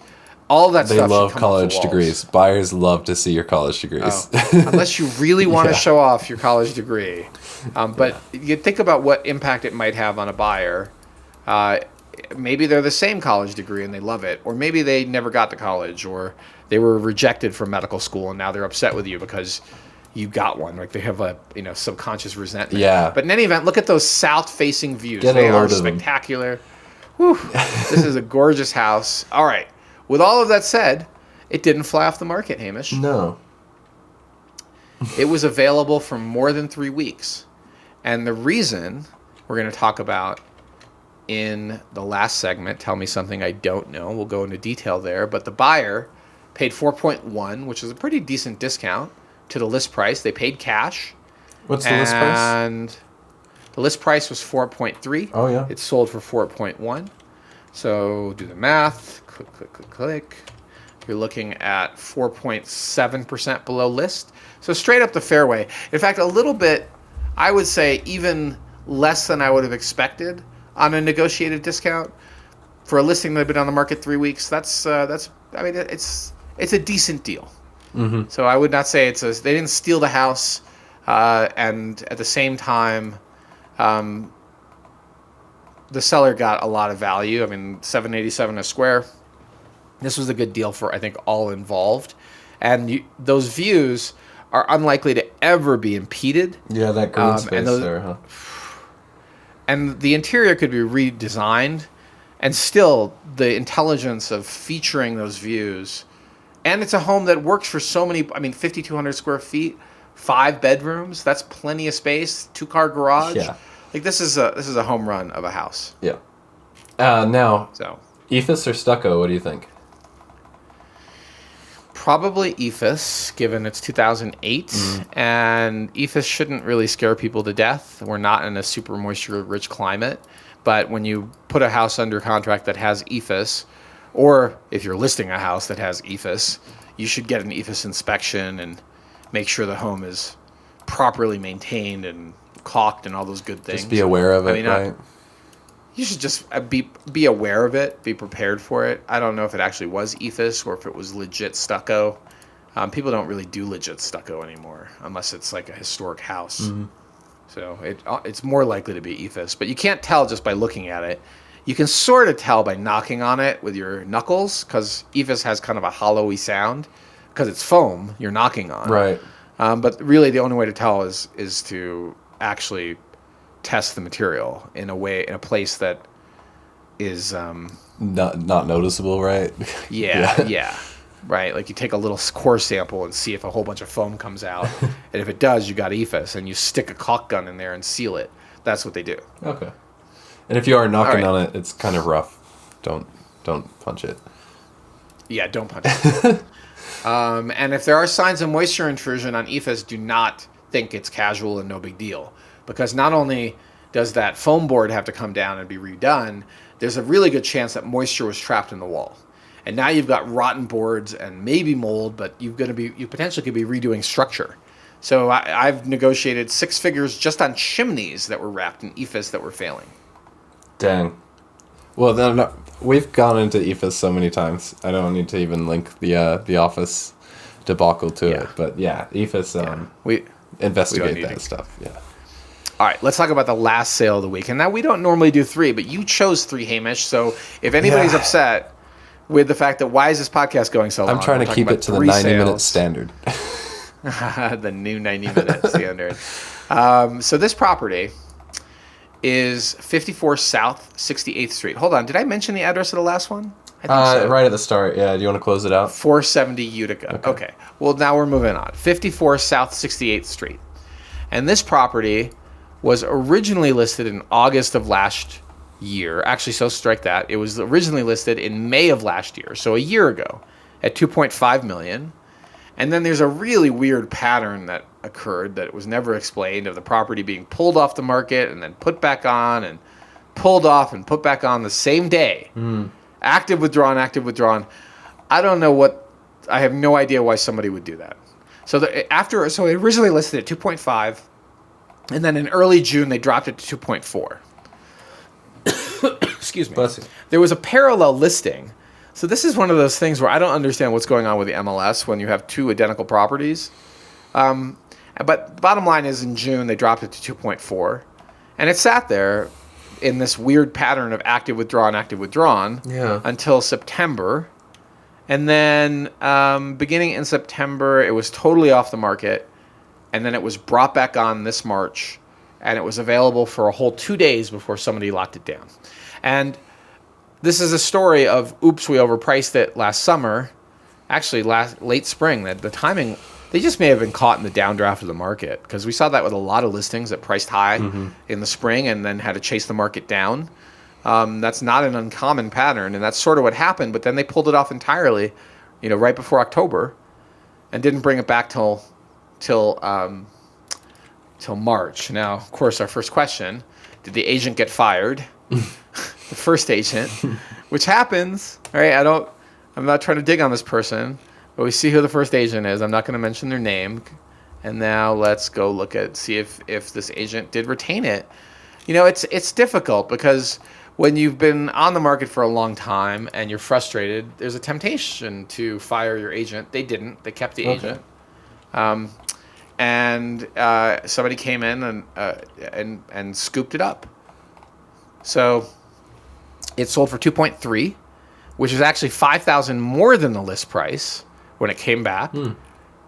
All that they stuff. They love college degrees. Buyers love to see your college degrees. Unless you really want to show off your college degree. But you think about what impact it might have on a buyer. Maybe they're the same college degree and they love it. Or maybe they never got to college, or they were rejected from medical school and now they're upset with you because you got one. Like they have a subconscious resentment. Yeah. But in any event, look at those south-facing views. They are spectacular. Whew. This is a gorgeous house. All right. With all of that said, it didn't fly off the market, Hamish. No. It was available for more than 3 weeks. And the reason we're going to talk about in the last segment, Tell Me Something I Don't Know. We'll go into detail there. But the buyer paid 4.1, which is a pretty decent discount to the list price. They paid cash. What's the list price? And the list price was 4.3. Oh, yeah. It sold for 4.1. So do the math. Click. You're looking at 4.7% below list. So straight up the fairway. In fact, a little bit, I would say even less than I would have expected on a negotiated discount for a listing that had been on the market 3 weeks. It's a decent deal. Mm-hmm. So I would not say they didn't steal the house, and at the same time, the seller got a lot of value. I mean, $787 a square. This was a good deal for, I think, all involved. And those views are unlikely to ever be impeded. Yeah, that green space there, huh? And the interior could be redesigned, and still the intelligence of featuring those views. And it's a home that works for so many, 5,200 square feet, 5 bedrooms. That's plenty of space, 2-car garage. Yeah. Like this is a home run of a house. Yeah. Now, ephes or stucco, what do you think? Probably EFIS, given it's 2008, and EFIS shouldn't really scare people to death. We're not in a super moisture-rich climate, but when you put a house under contract that has EFIS, or if you're listing a house that has EFIS, you should get an EFIS inspection and make sure the home is properly maintained and caulked and all those good things. Just be aware of it, right? You should just be aware of it, be prepared for it. I don't know if it actually was EFIS or if it was legit stucco. People don't really do legit stucco anymore unless it's like a historic house. Mm-hmm. So it's more likely to be EFIS. But you can't tell just by looking at it. You can sort of tell by knocking on it with your knuckles because EFIS has kind of a hollowy sound because it's foam you're knocking on. Right. But really the only way to tell is to actually test the material in a place that is not noticeable, right? Yeah. Right. Like you take a little core sample and see if a whole bunch of foam comes out, and if it does, you got EFIS, and you stick a caulk gun in there and seal it. That's what they do. Okay. And if you are knocking on it, it's kind of rough. Don't punch it. Yeah, don't punch it. And if there are signs of moisture intrusion on EFIS, do not think it's casual and no big deal. Because not only does that foam board have to come down and be redone, there's a really good chance that moisture was trapped in the wall. And now you've got rotten boards and maybe mold, but you potentially could be redoing structure. So I've negotiated 6 figures just on chimneys that were wrapped in EFIS that were failing. Dang. Well, then we've gone into EFIS so many times. I don't need to even link the office debacle to it. But yeah, EFIS, we investigate that stuff. Yeah. All right, let's talk about the last sale of the week. And now we don't normally do 3, but you chose 3, Hamish. So if anybody's upset with the fact that why is this podcast going so long? I'm trying to keep it to the 90-minute standard. The new 90-minute standard. So this property is 54 South 68th Street. Hold on, did I mention the address of the last one? I think so. Right at the start, yeah. Do you want to close it out? 470 Utica. Okay. Well, now we're moving on. 54 South 68th Street. And this property was originally listed in August of last year. Actually, so strike that. It was originally listed in May of last year, so a year ago, at $2.5 million. And then there's a really weird pattern that occurred that was never explained of the property being pulled off the market and then put back on and pulled off and put back on the same day. Active, withdrawn, active, withdrawn. I don't know I have no idea why somebody would do that. So it originally listed at 2.5, and then in early June they dropped it to 2.4. Excuse me. Bless you. There was a parallel listing. So this is one of those things where I don't understand what's going on with the MLS when you have 2 identical properties. But the bottom line is in June they dropped it to 2.4, and it sat there in this weird pattern of active, withdrawn until September. And then beginning in September, it was totally off the market. And then it was brought back on this March. And it was available for a whole 2 days before somebody locked it down. And this is a story of, oops, we overpriced it last summer. Actually, late spring. The timing, they just may have been caught in the downdraft of the market. Because we saw that with a lot of listings that priced high in the spring and then had to chase the market down. That's not an uncommon pattern, and that's sort of what happened. But then they pulled it off entirely, right before October, and didn't bring it back till March. Now, of course, our first question: did the agent get fired? The first agent, which happens, right? I'm not trying to dig on this person, but we see who the first agent is. I'm not going to mention their name, and now let's go see if this agent did retain it. It's difficult because when you've been on the market for a long time and you're frustrated, there's a temptation to fire your agent. They didn't. They kept the agent. And somebody came in and scooped it up. So it sold for 2.3, which is actually $5,000 more than the list price when it came back.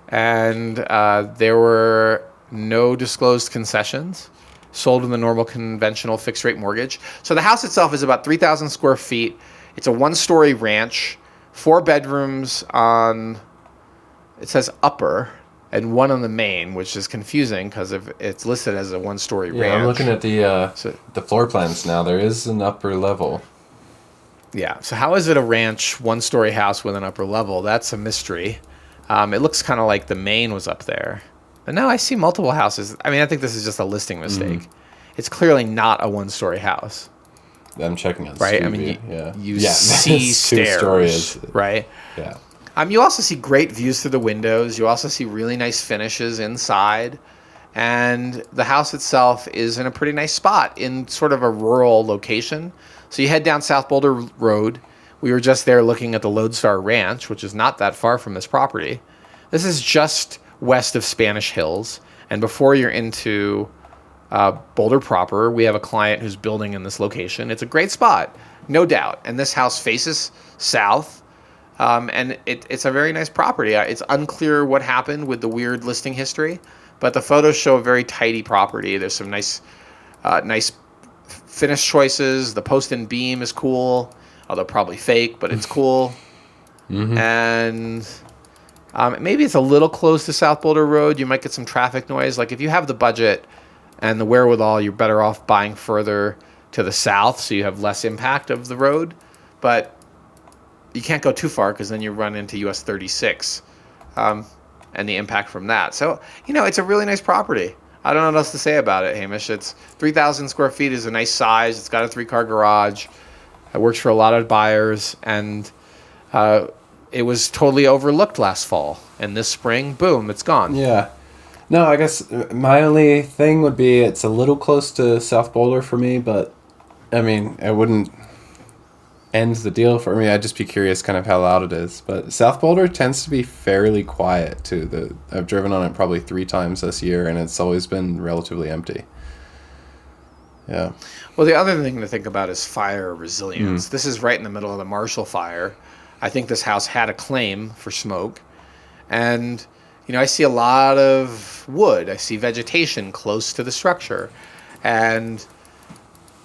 And there were no disclosed concessions. Sold in the normal conventional fixed rate mortgage. So the house itself is about 3,000 square feet. It's a 1-story ranch, 4 bedrooms on, it says upper, and 1 on the main, which is confusing because it's listed as a 1-story ranch. I'm looking at the floor plans now. There is an upper level. Yeah. So how is it a ranch, 1-story house with an upper level? That's a mystery. It looks kind of like the main was up there. But no, I see multiple houses. I mean, I think this is just a listing mistake. It's clearly not a one-story house, I'm checking on right? Street I mean, View. you Yeah, see it's stairs, 2 stories. right? Yeah. You also see great views through the windows. You also see really nice finishes inside. And the house itself is in a pretty nice spot in sort of a rural location. So you head down South Boulder Road. We were just there looking at the Lodestar Ranch, which is not that far from this property. This is just west of Spanish Hills. And before you're into Boulder proper, we have a client who's building in this location. It's a great spot, no doubt. And this house faces south. And it's a very nice property. It's unclear what happened with the weird listing history, but the photos show a very tidy property. There's some nice finish choices. The post and beam is cool, although probably fake, but it's cool. And maybe it's a little close to South Boulder Road. You might get some traffic noise. Like if you have the budget and the wherewithal, you're better off buying further to the south so you have less impact of the road. But you can't go too far because then you run into US 36 and the impact from that. So, it's a really nice property. I don't know what else to say about it, Hamish. It's 3,000 square feet is a nice size. It's got a 3-car garage. It works for a lot of buyers. And it was totally overlooked last fall. And this spring, boom, it's gone. Yeah. No, I guess my only thing would be it's a little close to South Boulder for me, but, I mean, it wouldn't ends the deal for me. I'd just be curious kind of how loud it is. But South Boulder tends to be fairly quiet too. I've driven on it probably 3 times this year, and it's always been relatively empty. Yeah. Well, the other thing to think about is fire resilience. This is right in the middle of the Marshall Fire. I think this house had a claim for smoke. And, I see a lot of wood. I see vegetation close to the structure. And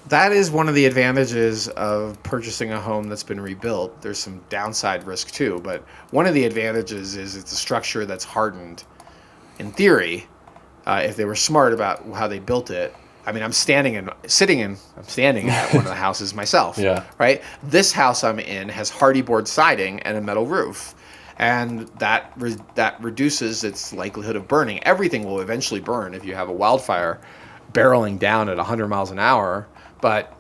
that is one of the advantages of purchasing a home that's been rebuilt. There's some downside risk too, but one of the advantages is it's a structure that's hardened. In theory, if they were smart about how they built it. I mean, I'm standing at one of the houses myself. Yeah. Right? This house I'm in has hardy board siding and a metal roof. And that reduces its likelihood of burning. Everything will eventually burn if you have a wildfire barreling down at 100 miles an hour. But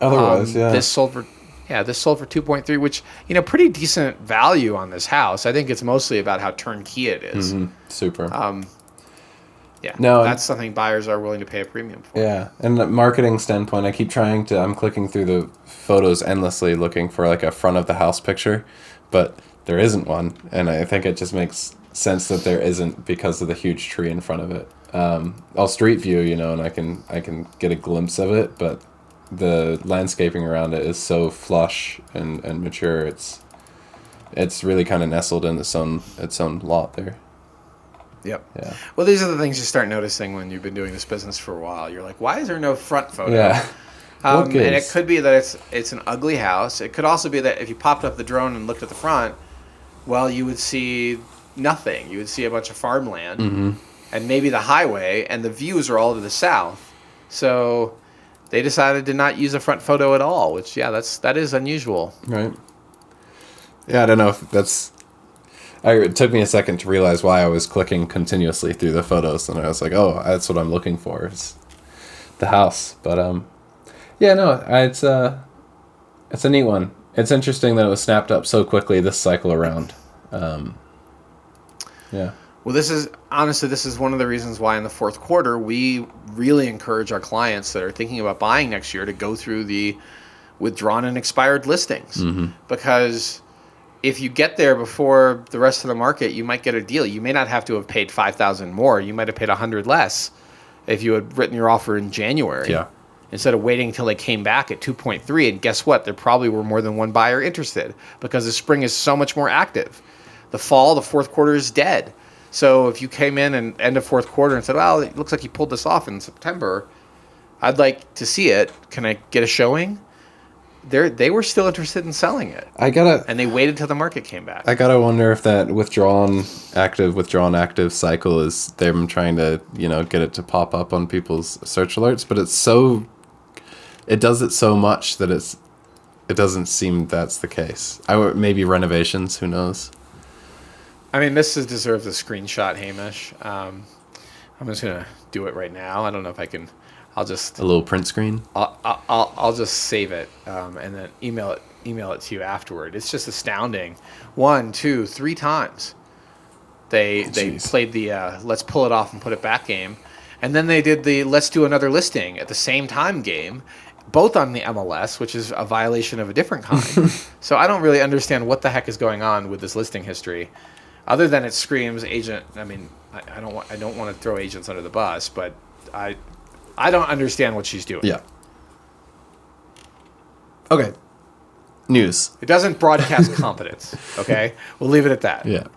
otherwise, this sold for 2.3, which pretty decent value on this house. I think it's mostly about how turnkey it is. Super. Yeah. No, that's something buyers are willing to pay a premium for. Yeah, and the marketing standpoint, I'm clicking through the photos endlessly looking for like a front of the house picture, but there isn't one, and I think it just makes sense that there isn't because of the huge tree in front of it. I'll street view, and I can get a glimpse of it, but the landscaping around it is so flush and mature. It's really kind of nestled in its own lot there. Yep. Yeah. Well, these are the things you start noticing when you've been doing this business for a while. You're like, why is there no front photo? Yeah. And it could be that it's an ugly house. It could also be that if you popped up the drone and looked at the front, well, you would see nothing. You would see a bunch of farmland and maybe the highway, and the views are all to the south. So they decided to not use a front photo at all, which, that is unusual. Right. Yeah, I don't know if that's... It took me a second to realize why I was clicking continuously through the photos, and I was like, oh, that's what I'm looking for, is the house. But, it's a neat one. It's interesting that it was snapped up so quickly this cycle around. Yeah. Well, this is one of the reasons why in the fourth quarter we really encourage our clients that are thinking about buying next year to go through the withdrawn and expired listings. Because if you get there before the rest of the market, you might get a deal. You may not have to have paid $5,000 more. You might have paid $100 less if you had written your offer in January. Yeah. Instead of waiting until they came back at 2.3. And guess what? There probably were more than one buyer interested because the spring is so much more active. The fall, the fourth quarter is dead. So if you came in and end of fourth quarter and said, well, it looks like you pulled this off in September, I'd like to see it. Can I get a showing? They were still interested in selling it. And they waited till the market came back. I gotta wonder if that withdrawn active cycle is them trying to, get it to pop up on people's search alerts, but it does it so much that it doesn't seem that's the case. Maybe renovations, who knows? I mean, deserves a screenshot, Hamish. I'm just gonna do it right now. I don't know if I can. I'll just A little print screen. I'll just save it and then email it to you afterward. It's just astounding. 1, 2, 3 times they Jeez. played the let's pull it off and put it back game, and then they did the let's do another listing at the same time game, both on the MLS, which is a violation of a different kind. So I don't really understand what the heck is going on with this listing history, other than it screams agent. I mean, I don't want to throw agents under the bus, but I don't understand what she's doing. Yeah. Okay. News. It doesn't broadcast competence. Okay, we'll leave it at that. Yeah.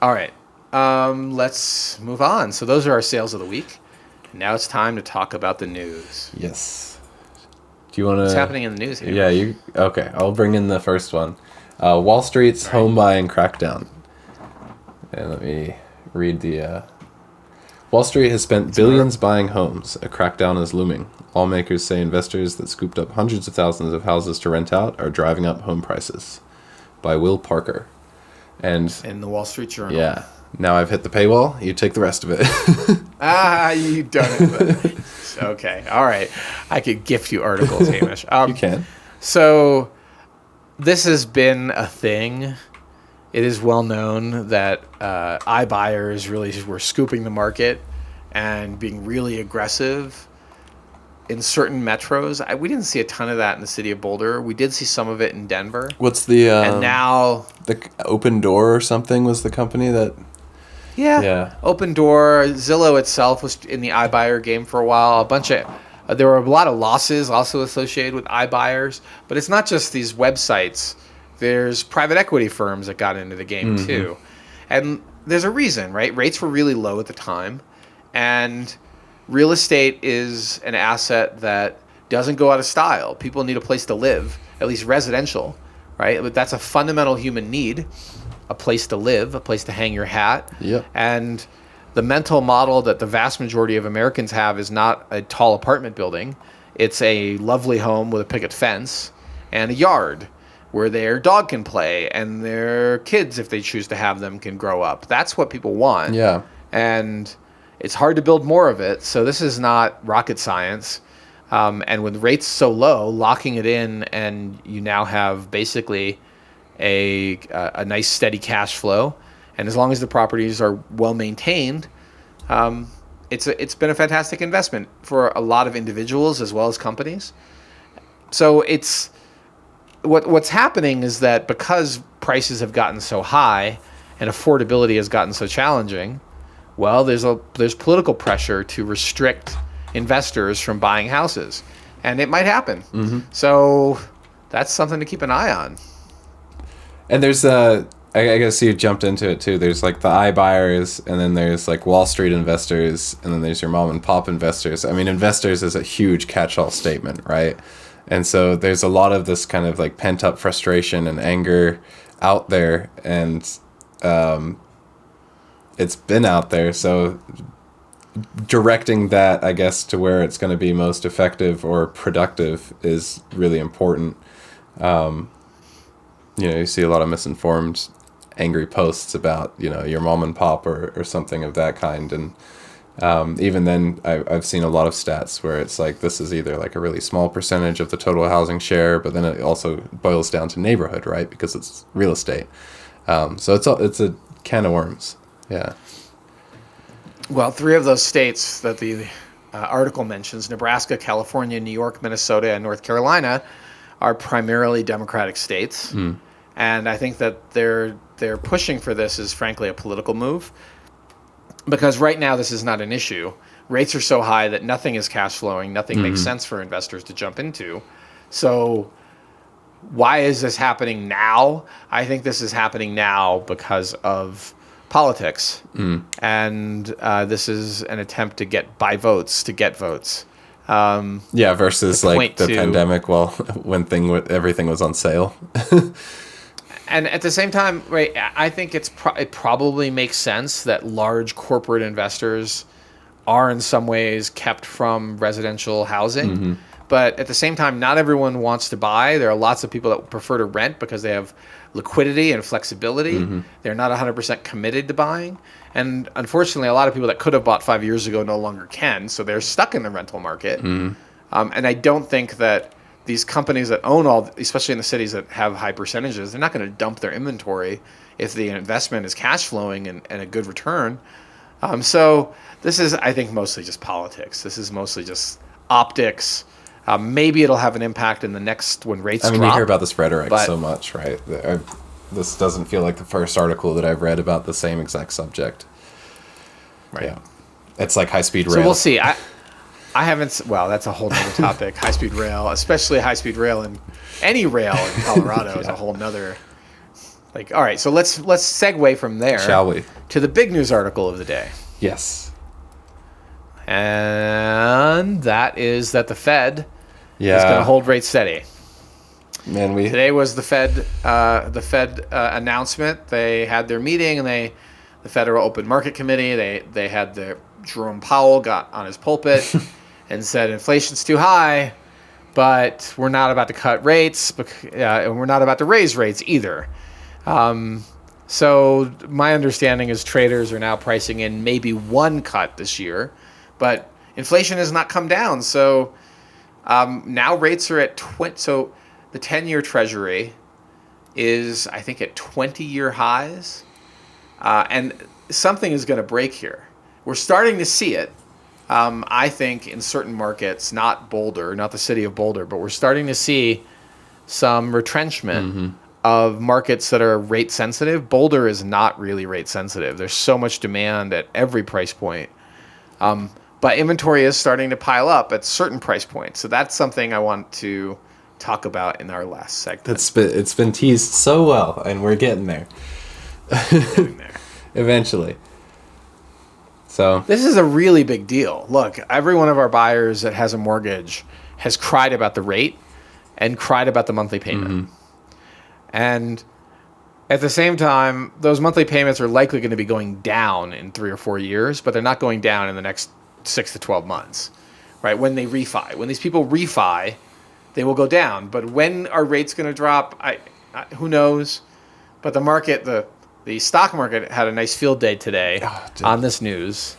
All right. Let's move on. So those are our sales of the week. Now it's time to talk about the news. Yes. Do you want to? What's happening in the news here? Yeah. You. Okay. I'll bring in the first one. Wall Street's home buying crackdown. And let me read the. Wall Street has spent billions buying homes. A crackdown is looming. Lawmakers say investors that scooped up hundreds of thousands of houses to rent out are driving up home prices. By Will Parker. And In the Wall Street Journal. yeah, now I've hit the paywall. You take the rest of it. You done it. Okay. All right. I could gift you articles, Hamish. You can. So this has been a thing. It is well known that iBuyers really were scooping the market and being really aggressive in certain metros. We didn't see a ton of that in the city of Boulder. We did see some of it in Denver. What's the And now, the Open Door or something was the company that Yeah. Open Door, Zillow itself was in the iBuyer game for a while. There were a lot of losses also associated with iBuyers, but it's not just these websites. There's private equity firms that got into the game too. And there's a reason, right? Rates were really low at the time, and real estate is an asset that doesn't go out of style. People need a place to live, at least residential, right? But that's a fundamental human need, a place to live, a place to hang your hat. Yep. And the mental model that the vast majority of Americans have is not a tall apartment building. It's a lovely home with a picket fence and a yard where their dog can play and their kids, if they choose to have them, can grow up. That's what people want. Yeah. And it's hard to build more of it. So this is not rocket science. And with rates so low, locking it in, and you now have basically a nice steady cash flow. And as long as the properties are well maintained, it's been a fantastic investment for a lot of individuals as well as companies. So it's what's happening is that because prices have gotten so high and affordability has gotten so challenging, well, there's political pressure to restrict investors from buying houses, and it might happen. So that's something to keep an eye on. And there's I guess you jumped into it too. There's like the iBuyers, and then there's like Wall Street investors, and then there's your mom and pop investors. I mean, investors is a huge catch-all statement, right? And so there's a lot of this kind of like pent-up frustration and anger out there, and it's been out there. So directing that, I guess, to where it's going to be most effective or productive is really important. You see a lot of misinformed, angry posts about, your mom and pop or something of that kind. And even then, I've seen a lot of stats where it's like this is either like a really small percentage of the total housing share, but then it also boils down to neighborhood, right? Because it's real estate. So it's a can of worms. Yeah. Well, 3 of those states that the article mentions, Nebraska, California, New York, Minnesota, and North Carolina, are primarily Democratic states. And I think that they're pushing for this is frankly a political move, because right now this is not an issue. Rates are so high that nothing is cash flowing, nothing makes sense for investors to jump into. So why is this happening now? I think this is happening now because of politics. And this is an attempt to get votes. Yeah, versus like the pandemic, when everything was on sale. And at the same time, right, I think it probably makes sense that large corporate investors are in some ways kept from residential housing. But at the same time, not everyone wants to buy. There are lots of people that prefer to rent because they have liquidity and flexibility. They're not 100% committed to buying. And unfortunately, a lot of people that could have bought 5 years ago no longer can. So they're stuck in the rental market. And I don't think that these companies that own especially in the cities that have high percentages, they're not going to dump their inventory if the investment is cash flowing and a good return. So this is, I think, mostly just politics. This is mostly just optics. Maybe it'll have an impact in the next when rates drop. You hear about this rhetoric so much, right? This doesn't feel like the first article that I've read about the same exact subject. Right. Yeah. It's like high-speed rail. So we'll see. I haven't. Well, that's a whole nother topic. High-speed rail, especially high-speed rail, and any rail in Colorado is a whole nother. All right. So let's segue from there, shall we, to the big news article of the day. Yes. And that is that the Fed is going to hold rates steady. Man, today was the Fed announcement. They had their meeting, and the Federal Open Market Committee. They had Jerome Powell got on his pulpit and said inflation's too high, but we're not about to cut rates, and we're not about to raise rates either. So my understanding is traders are now pricing in maybe one cut this year, but inflation has not come down. So now rates are at 20. So the 10-year Treasury is, I think, at 20-year highs, and something is going to break here. We're starting to see it. I think in certain markets, not Boulder, not the city of Boulder, but we're starting to see some retrenchment of markets that are rate sensitive. Boulder is not really rate sensitive. There's so much demand at every price point. But inventory is starting to pile up at certain price points. So that's something I want to talk about in our last segment. It's been teased so well, and we're getting there. Eventually. So this is a really big deal. Look, every one of our buyers that has a mortgage has cried about the rate and cried about the monthly payment. And at the same time, those monthly payments are likely going to be going down in 3 or 4 years, but they're not going down in the next 6 to 12 months, right? When they refi. When these people refi, they will go down. But when are rates going to drop? Who knows? But the market, the stock market had a nice field day today on this news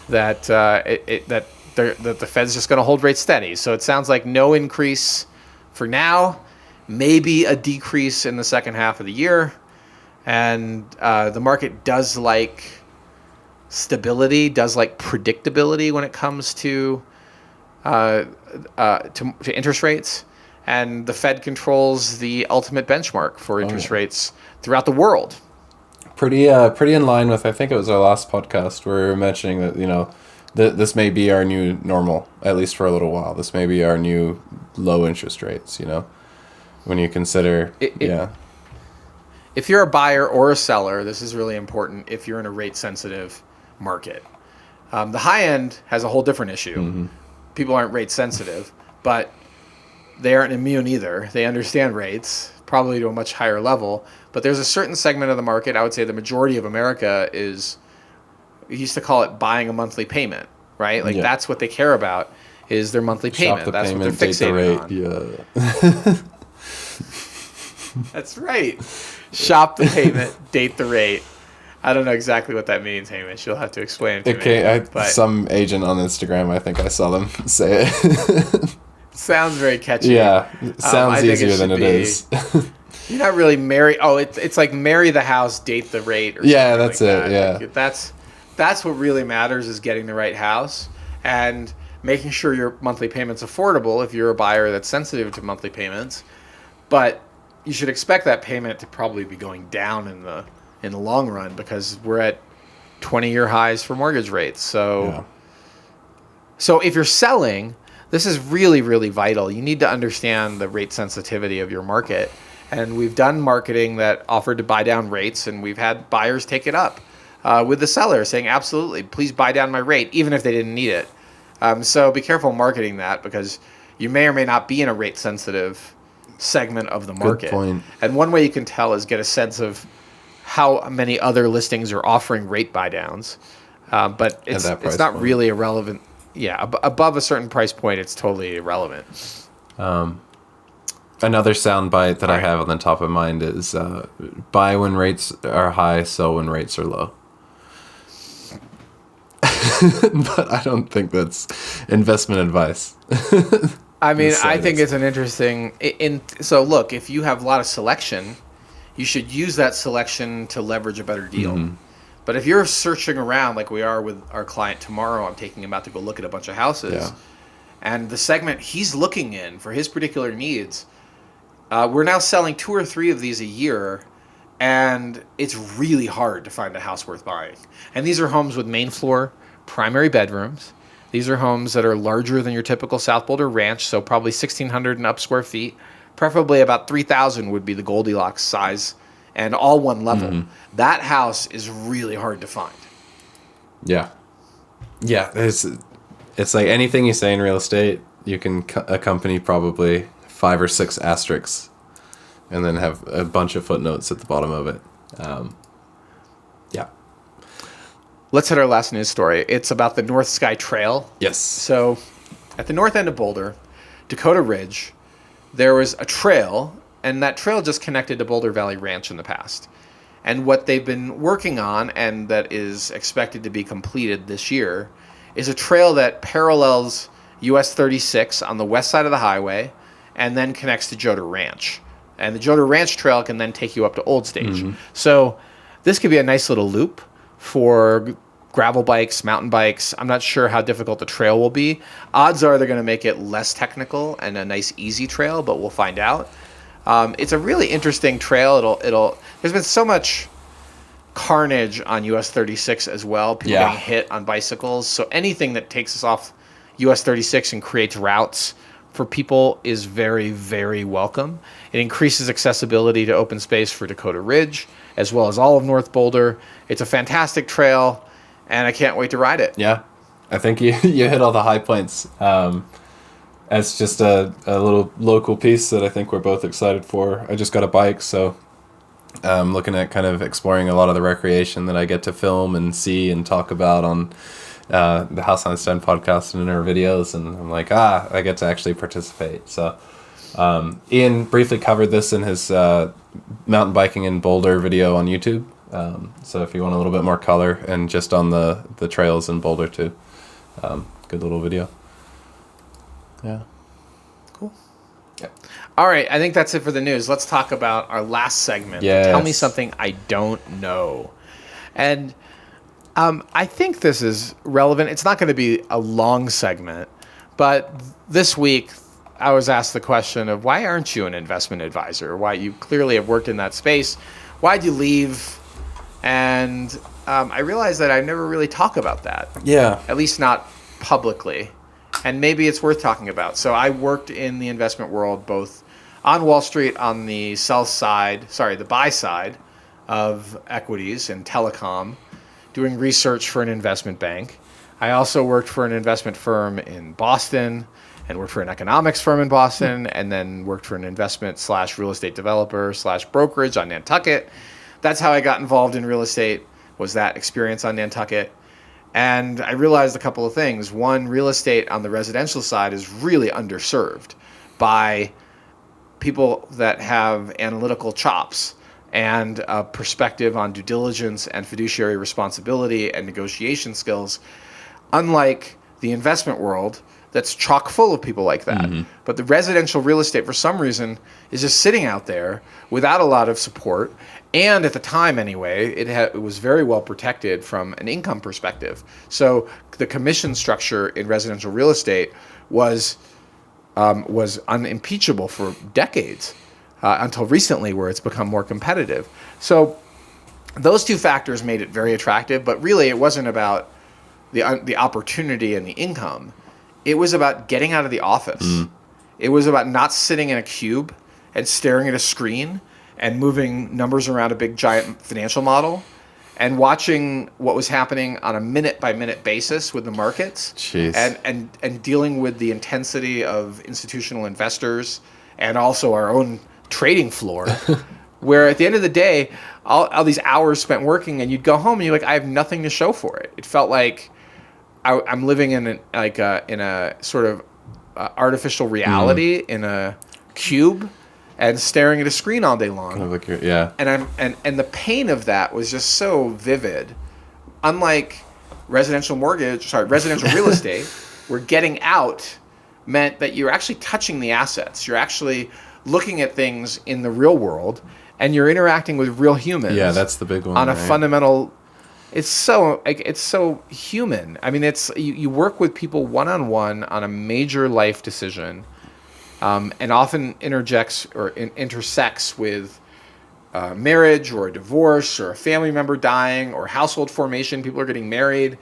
that that the Fed's just going to hold rates steady. So it sounds like no increase for now, maybe a decrease in the second half of the year. And the market does like stability, does like predictability when it comes to interest rates. And the Fed controls the ultimate benchmark for interest rates throughout the world. Pretty in line with, I think it was our last podcast where we were mentioning that, this may be our new normal, at least for a little while. This may be our new low interest rates, when you consider, If you're a buyer or a seller, this is really important if you're in a rate-sensitive market. The high end has a whole different issue. People aren't rate-sensitive, but they aren't immune either. They understand rates, probably to a much higher level. But there's a certain segment of the market, I would say the majority of America is, we used to call it buying a monthly payment, right? That's what they care about, is their monthly payment. That's what they're fixated on. Yeah. That's right. Shop the payment, date the rate. I don't know exactly what that means, Hamish. You'll have to explain it to me. Some agent on Instagram, I think I saw them say it. Sounds very catchy. Yeah, sounds easier than it is. You're not really marry. Oh, it's like marry the house, date the rate. Or yeah, that's like it. That. Yeah, that's what really matters, is getting the right house and making sure your monthly payment's affordable if you're a buyer that's sensitive to monthly payments. But you should expect that payment to probably be going down in the long run, because we're at 20-year highs for mortgage rates. So if you're selling, this is really, really vital. You need to understand the rate sensitivity of your market. And we've done marketing that offered to buy down rates, and we've had buyers take it up with the seller saying, absolutely, please buy down my rate, even if they didn't need it. So be careful marketing that, because you may or may not be in a rate sensitive segment of the market. Good point. And one way you can tell is get a sense of how many other listings are offering rate buy downs. But it's not really a relevant Yeah, above a certain price point, it's totally irrelevant. Another soundbite that All I right. have on the top of mind is buy when rates are high, sell when rates are low. But I don't think that's investment advice. I mean, The I think slightest. it's an interesting. So look, if you have a lot of selection, you should use that selection to leverage a better deal. But if you're searching around like we are with our client tomorrow, I'm taking him out to go look at a bunch of houses, Yeah. and the segment he's looking in for his particular needs, we're now selling 2 or 3 of these a year, and it's really hard to find a house worth buying. And these are homes with main floor, primary bedrooms. These are homes that are larger than your typical South Boulder ranch, so probably 1,600 and up square feet. Preferably about 3,000 would be the Goldilocks size, and all one level. That house is really hard to find. Yeah. Yeah. It's like anything you say in real estate, you can accompany probably 5 or 6 asterisks and then have a bunch of footnotes at the bottom of it. Yeah. Let's hit our last news story. It's about the North Sky Trail. Yes. So, at the north end of Boulder, Dakota Ridge, there was a trail, and that trail just connected to Boulder Valley Ranch in the past. And what they've been working on, and that is expected to be completed this year, is a trail that parallels US 36 on the west side of the highway and then connects to Joder Ranch. And the Joder Ranch Trail can then take you up to Old Stage. So this could be a nice little loop for gravel bikes, mountain bikes. I'm not sure how difficult the trail will be. Odds are they're going to make it less technical and a nice, easy trail, but we'll find out. It's a really interesting trail. It'll. There's been so much carnage on US 36 as well. People Yeah. getting hit on bicycles. So anything that takes us off US 36 and creates routes for people is very, very welcome. It increases accessibility to open space for Dakota Ridge, as well as all of North Boulder. It's a fantastic trail, and I can't wait to ride it. Yeah. I think you hit all the high points. It's just a little local piece that I think we're both excited for. I just got a bike, so I'm looking at kind of exploring a lot of the recreation that I get to film and see and talk about on the House Einstein podcast and in our videos. And I'm like, I get to actually participate. So Ian briefly covered this in his mountain biking in Boulder video on YouTube. So if you want a little bit more color and just on the trails in Boulder too, good little video. Yeah. Cool. Yeah. All right, I think that's it for the news. Let's talk about our last segment. Yes. Tell me something I don't know. And I think this is relevant. It's not going to be a long segment, but this week I was asked the question of why aren't you an investment advisor? Why you clearly have worked in that space. Why'd you leave? And I realized that I never really talk about that, Yeah. at least not publicly. And maybe it's worth talking about. So I worked in the investment world, both on Wall Street on the the buy side of equities and telecom, doing research for an investment bank. I also worked for an investment firm in Boston and worked for an economics firm in Boston and then worked for an investment / real estate developer / brokerage on Nantucket. That's how I got involved in real estate, was that experience on Nantucket. And I realized a couple of things. One, real estate on the residential side is really underserved by people that have analytical chops and a perspective on due diligence and fiduciary responsibility and negotiation skills, unlike the investment world that's chock full of people like that. But the residential real estate, for some reason, is just sitting out there without a lot of support. And at the time, anyway, it was very well protected from an income perspective. So the commission structure in residential real estate was unimpeachable for decades until recently, where it's become more competitive. So those two factors made it very attractive. But really, it wasn't about the opportunity and the income. It was about getting out of the office. It was about not sitting in a cube and staring at a screen and moving numbers around a big giant financial model and watching what was happening on a minute-by-minute basis with the markets. Jeez. And dealing with the intensity of institutional investors and also our own trading floor, where at the end of the day, all these hours spent working, and you'd go home and you're like, I have nothing to show for it. It felt like I'm living in a sort of artificial reality in a cube and staring at a screen all day long. Kind of like yeah. And the pain of that was just so vivid. Unlike residential real estate, where getting out meant that you're actually touching the assets. You're actually looking at things in the real world, and you're interacting with real humans. Yeah, that's the big one. On a fundamental, it's so human. I mean, it's you work with people one-on-one on a major life decision, and often intersects with marriage or a divorce or a family member dying or household formation. People are getting married.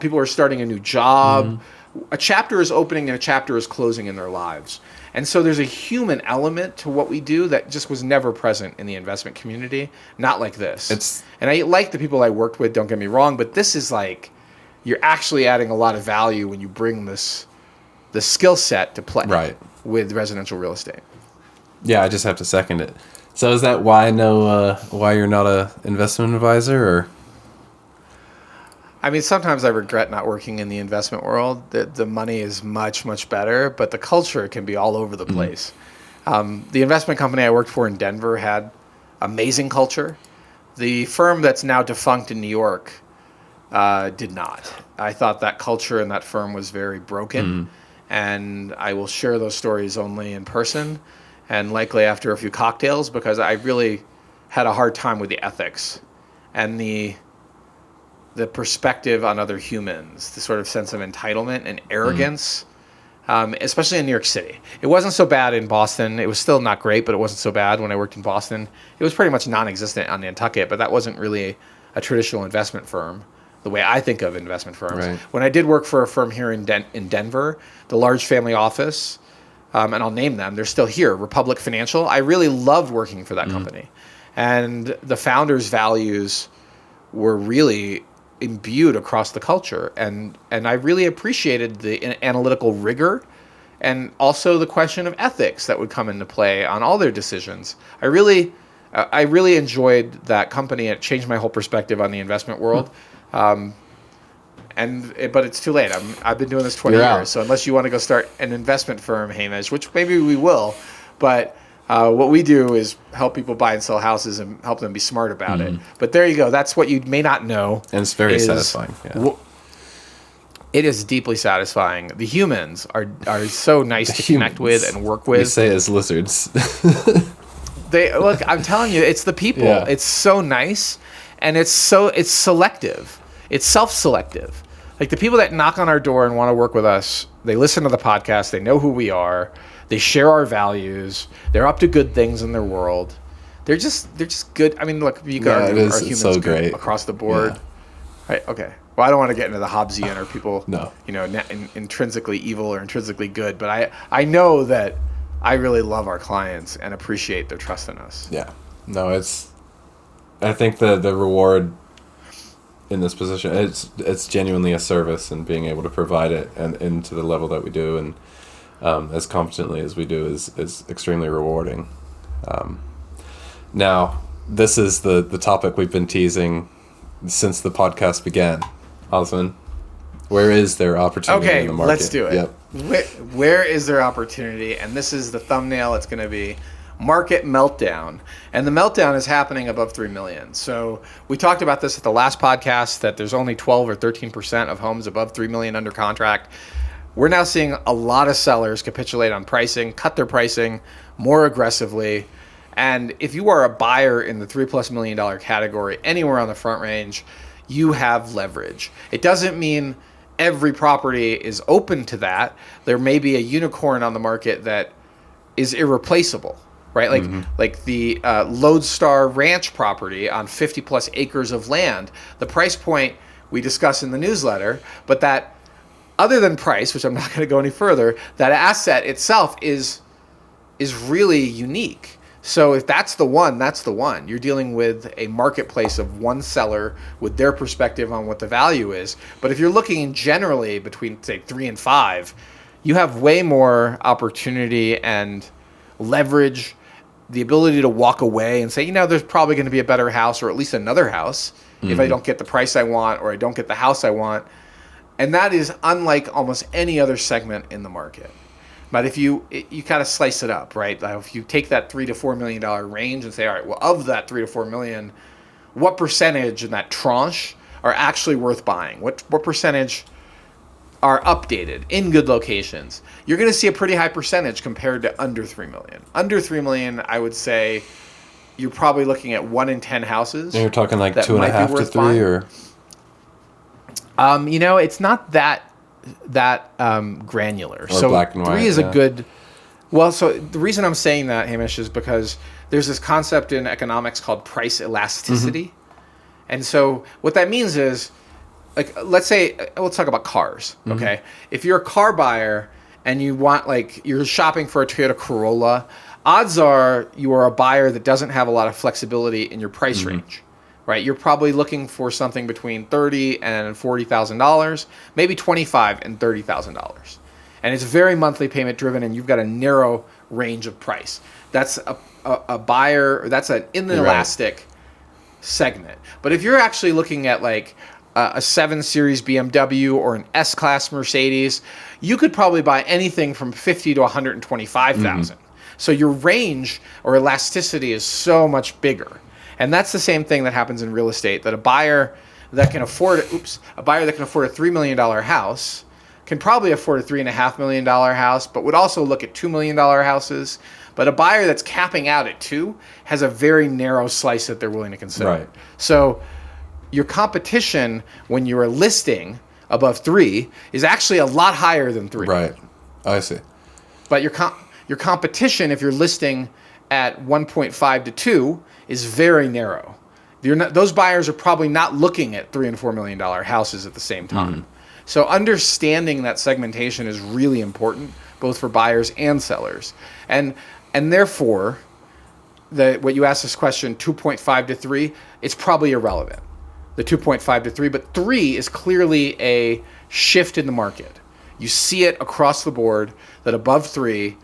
People are starting a new job. A chapter is opening and a chapter is closing in their lives. And so there's a human element to what we do that just was never present in the investment community. Not like this. And I like the people I worked with, don't get me wrong, but this is like, you're actually adding a lot of value when you bring the skill set to play with residential real estate. Yeah, I just have to second it. So is that why you're not a investment advisor, or? I mean, sometimes I regret not working in the investment world. The money is much, much better, but the culture can be all over the place. The investment company I worked for in Denver had amazing culture. The firm that's now defunct in New York did not. I thought that culture in that firm was very broken, and I will share those stories only in person and likely after a few cocktails, because I really had a hard time with the ethics and the perspective on other humans, the sort of sense of entitlement and arrogance, especially in New York City. It wasn't so bad in Boston. It was still not great, but it wasn't so bad when I worked in Boston. It was pretty much non-existent on Nantucket, but that wasn't really a traditional investment firm, the way I think of investment firms. Right. When I did work for a firm here in Denver, the large family office, and I'll name them, they're still here, Republic Financial. I really loved working for that company. And the founders' values were really imbued across the culture, and I really appreciated the analytical rigor and also the question of ethics that would come into play on all their decisions. I really enjoyed that company. It changed my whole perspective on the investment world. But it's too late. I've been doing this 20 years, so unless you want to go start an investment firm, Hamish, which maybe we will, but what we do is help people buy and sell houses and help them be smart about it. But there you go. That's what you may not know. And it's very satisfying. Yeah. It is deeply satisfying. The humans are so nice to connect with and work with. We say as lizards. Look, I'm telling you, it's the people. Yeah. It's so nice, and it's selective. It's self-selective. Like the people that knock on our door and want to work with us, they listen to the podcast, they know who we are, they share our values, they're up to good things in their world. They're just good. I mean, look, you can argue are humans so great across the board. Yeah. Right? Okay. Well, I don't want to get into the Hobbesian or people, intrinsically evil or intrinsically good, but I know that I really love our clients and appreciate their trust in us. Yeah. No, I think the reward in this position, it's genuinely a service, and being able to provide it and to the level that we do and as competently as we do is extremely rewarding. Now, this is the topic we've been teasing since the podcast began. Osman, where is there opportunity in the market? Okay, let's do it. Yep. Where is there opportunity? And this is the thumbnail. It's going to be market meltdown. And the meltdown is happening above 3 million. So we talked about this at the last podcast, that there's only 12 or 13% of homes above 3 million under contract. We're now seeing a lot of sellers capitulate on pricing, cut their pricing more aggressively. And if you are a buyer in the $3+ million category anywhere on the Front Range, you have leverage. It doesn't mean every property is open to that. There may be a unicorn on the market that is irreplaceable, right? Like the Lodestar Ranch property on 50+ acres of land. The price point we discuss in the newsletter, but that, other than price, which I'm not going to go any further, that asset itself is really unique. So if that's the one, that's the one. You're dealing with a marketplace of one seller with their perspective on what the value is. But if you're looking generally between, say, 3 and 5, you have way more opportunity and leverage, the ability to walk away and say, there's probably going to be a better house, or at least another house, if I don't get the price I want or I don't get the house I want. And that is unlike almost any other segment in the market. But if you kind of slice it up, right? Like if you take that $3 to $4 million range and say, all right, well, of that 3 to 4 million, what percentage in that tranche are actually worth buying? What percentage are updated in good locations? You're going to see a pretty high percentage compared to under 3 million. Under 3 million, I would say you're probably looking at 1 in 10 houses. And you're talking like that two and a might be half to worth three, buying. or It's not that granular. Or So black and white, 3 is yeah. a good. Well, so the reason I'm saying that, Hamish, is because there's this concept in economics called price elasticity. And so what that means is, like, let's say, let's talk about cars, okay? If you're a car buyer and you want, like, you're shopping for a Toyota Corolla, odds are you are a buyer that doesn't have a lot of flexibility in your price range, right? You're probably looking for something between $30,000 and $40,000, maybe $25,000 and $30,000. And it's very monthly payment driven, and you've got a narrow range of price. That's a buyer, that's an inelastic segment. But if you're actually looking at like a 7 Series BMW or an S-Class Mercedes, you could probably buy anything from $50,000 to $125,000. So your range or elasticity is so much bigger. And that's the same thing that happens in real estate, that a buyer that can afford a $3 million house can probably afford a $3.5 million house, but would also look at $2 million houses. But a buyer that's capping out at 2 has a very narrow slice that they're willing to consider. Right. So your competition when you're listing above 3 is actually a lot higher than 3. right. I see. But your competition, if you're listing at 1.5 to 2, is very narrow. Those buyers are probably not looking at $3 and $4 million houses at the same time. So understanding that segmentation is really important, both for buyers and sellers. And therefore, what you asked this question, 2.5 to 3, it's probably irrelevant. The 2.5 to 3, but 3 is clearly a shift in the market. You see it across the board that above 3,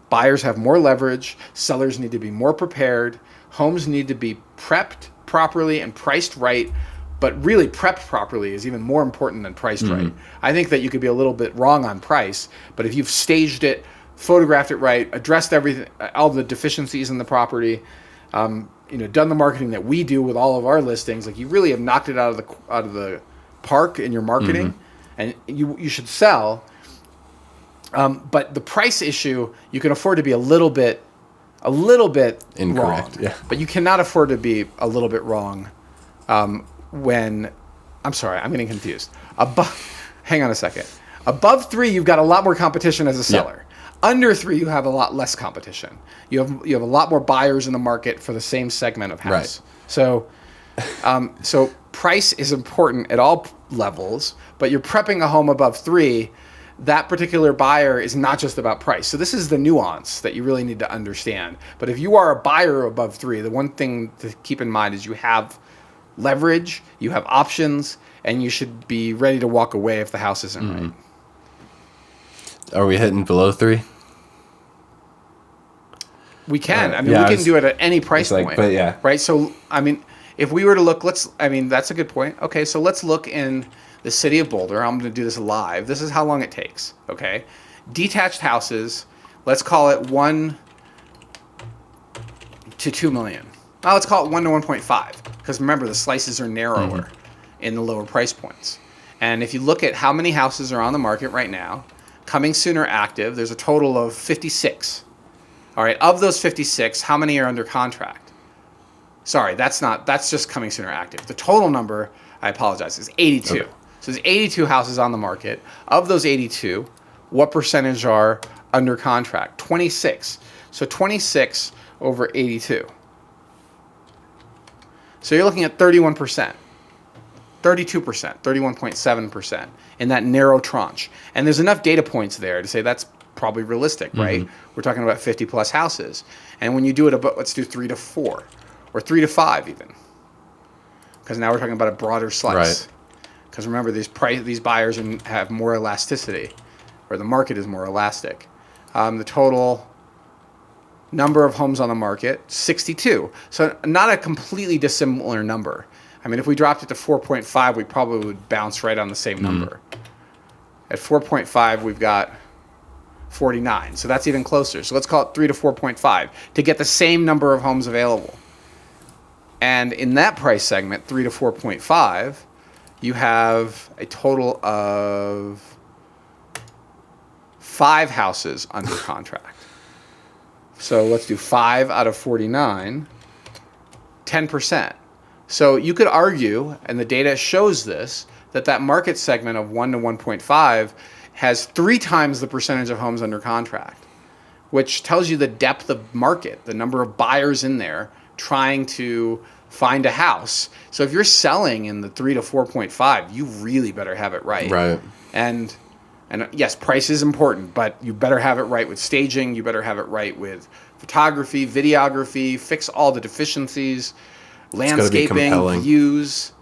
buyers have more leverage, sellers need to be more prepared, homes need to be prepped properly and priced right, but really prepped properly is even more important than priced right. I think that you could be a little bit wrong on price, but if you've staged it, photographed it right, addressed everything, all the deficiencies in the property, done the marketing that we do with all of our listings, like you really have knocked it out of the park in your marketing, and you should sell. But the price issue, you can afford to be a little bit Incorrect, wrong. yeah. But you cannot afford to be a little bit wrong when, I'm sorry, I'm getting confused. Hang on a second. Above 3, you've got a lot more competition as a seller. Under 3, you have a lot less competition. You have a lot more buyers in the market for the same segment of house. Right. So price is important at all levels, but you're prepping a home above 3. That particular buyer is not just about price. So this is the nuance that you really need to understand. But if you are a buyer above 3, the one thing to keep in mind is you have leverage, you have options, and you should be ready to walk away if the house isn't right. Are we hitting below 3? We can. Yeah, we can do it at any price point. But yeah. Right? So, if we were to look, that's a good point. Okay, so let's look in the city of Boulder. I'm going to do this live. This is how long it takes. Okay? Detached houses, let's call it 1 to 2 million. Now let's call it 1 to 1.5. Because remember, the slices are narrower in the lower price points. And if you look at how many houses are on the market right now, coming soon or active, there's a total of 56. All right, of those 56, how many are under contract? Sorry, that's just coming soon or active. The total number, I apologize, is 82. Okay. So there's 82 houses on the market. Of those 82, what percentage are under contract? 26. So 26 over 82. So you're looking at 31%, 32%, 31.7% in that narrow tranche. And there's enough data points there to say that's probably realistic, right? We're talking about 50 plus houses. And when you do it, let's do 3 to 4 or 3 to 5 even. Because now we're talking about a broader slice. Right. Because remember, these buyers have more elasticity, or the market is more elastic. The total number of homes on the market, 62. So not a completely dissimilar number. If we dropped it to 4.5, we probably would bounce right on the same number. At 4.5, we've got 49. So that's even closer. So let's call it 3 to 4.5 to get the same number of homes available. And in that price segment, 3 to 4.5, you have a total of 5 houses under contract. So let's do 5 out of 49, 10%. So you could argue, and the data shows this, that market segment of 1 to 1.5 has 3 times the percentage of homes under contract, which tells you the depth of market, the number of buyers in there trying to find a house. So if you're selling in the 3 to 4.5, you really better have it right. Right. And yes, price is important, but you better have it right with staging. You better have it right with photography, videography, fix all the deficiencies, landscaping, views.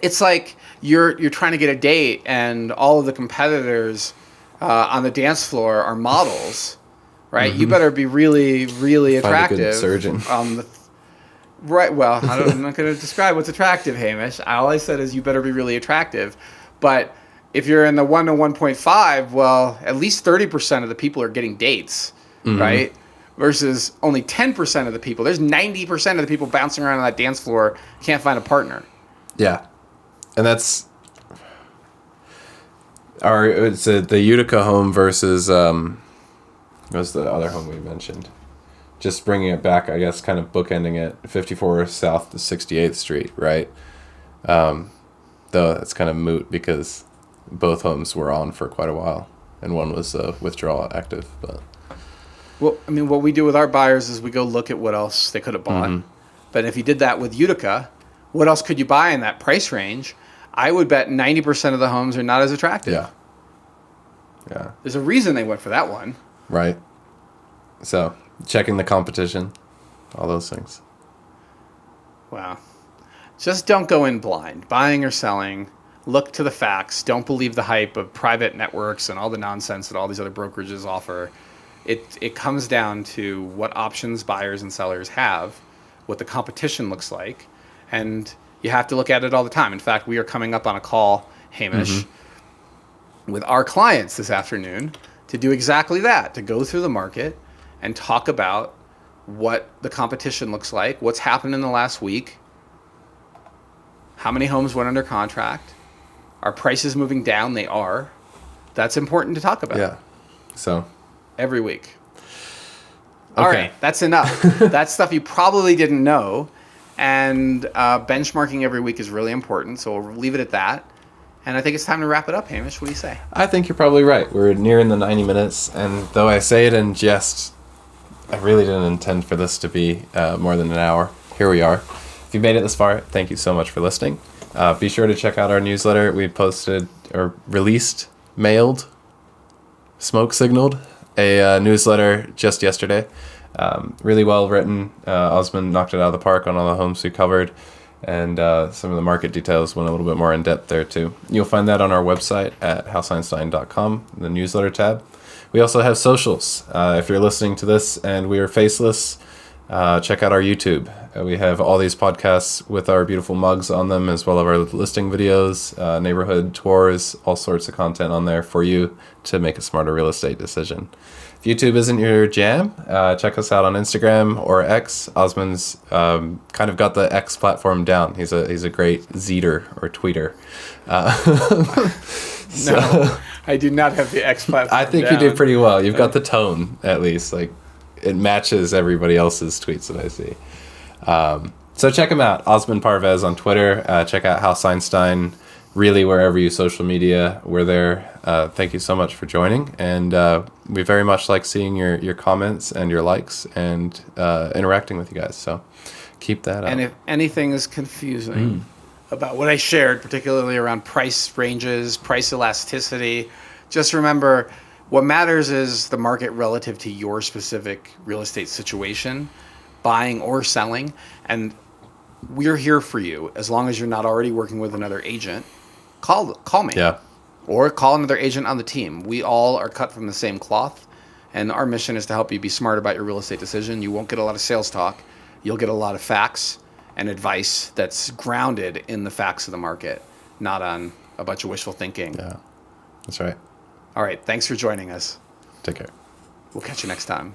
It's like you're trying to get a date, and all of the competitors on the dance floor are models, right? You better be really, really attractive. Find a good surgeon. Right. Well, I'm not going to describe what's attractive, Hamish. All I said is you better be really attractive. But if you're in the 1 to 1.5, well, at least 30% of the people are getting dates, right? Versus only 10% of the people. There's 90% of the people bouncing around on that dance floor can't find a partner. Yeah. And that's it's the Utica home versus what's the other home we mentioned? Just bringing it back, I guess, kind of bookending it, 54 South to 68th Street, right? Though it's kind of moot because both homes were on for quite a while, and one was withdrawal active. But well, I mean, what we do with our buyers is we go look at what else they could have bought. But if you did that with Utica, what else could you buy in that price range? I would bet 90% of the homes are not as attractive. Yeah. There's a reason they went for that one. Right. So, checking the competition, all those things. Wow. Just don't go in blind. Buying or selling, look to the facts. Don't believe the hype of private networks and all the nonsense that all these other brokerages offer. It comes down to what options buyers and sellers have, what the competition looks like, and you have to look at it all the time. In fact, we are coming up on a call, Hamish, with our clients this afternoon to do exactly that, to go through the market and talk about what the competition looks like, what's happened in the last week, how many homes went under contract, are prices moving down? They are. That's important to talk about. Yeah. So every week. Okay. All right, that's enough. That's stuff you probably didn't know. And benchmarking every week is really important, so we'll leave it at that. And I think it's time to wrap it up, Hamish. What do you say? I think you're probably right. We're nearing the 90 minutes, and though I say it in jest, I really didn't intend for this to be more than an hour. Here we are. If you made it this far, thank you so much for listening. Be sure to check out our newsletter. We posted, or released, mailed, smoke signaled a newsletter just yesterday. Really well written. Osmond knocked it out of the park on all the homes we covered, and some of the market details went a little bit more in depth there too. You'll find that on our website at houseeinstein.com, the newsletter tab. We also have socials. If you're listening to this and we are faceless, check out our YouTube. We have all these podcasts with our beautiful mugs on them, as well as our listing videos, neighborhood tours, all sorts of content on there for you to make a smarter real estate decision. If YouTube isn't your jam, check us out on Instagram or X. Osmond's kind of got the X platform down. He's a great Zeter or tweeter. No, I do not have the X platform I think down. you do pretty well. You've got the tone, at least. Like, it matches everybody else's tweets that I see. So check him out. Osmond Parvez on Twitter. Check out House Einstein. Really, wherever you social media, we're there. Thank you so much for joining, and we very much like seeing your comments and your likes and interacting with you guys. So keep that up. And if anything is confusing about what I shared, particularly around price ranges, price elasticity, just remember what matters is the market relative to your specific real estate situation, buying or selling, and we're here for you as long as you're not already working with another agent. Call me. Yeah. Or call another agent on the team. We all are cut from the same cloth, and our mission is to help you be smart about your real estate decision. You won't get a lot of sales talk. You'll get a lot of facts and advice that's grounded in the facts of the market, not on a bunch of wishful thinking. Yeah. That's right. All right. Thanks for joining us. Take care. We'll catch you next time.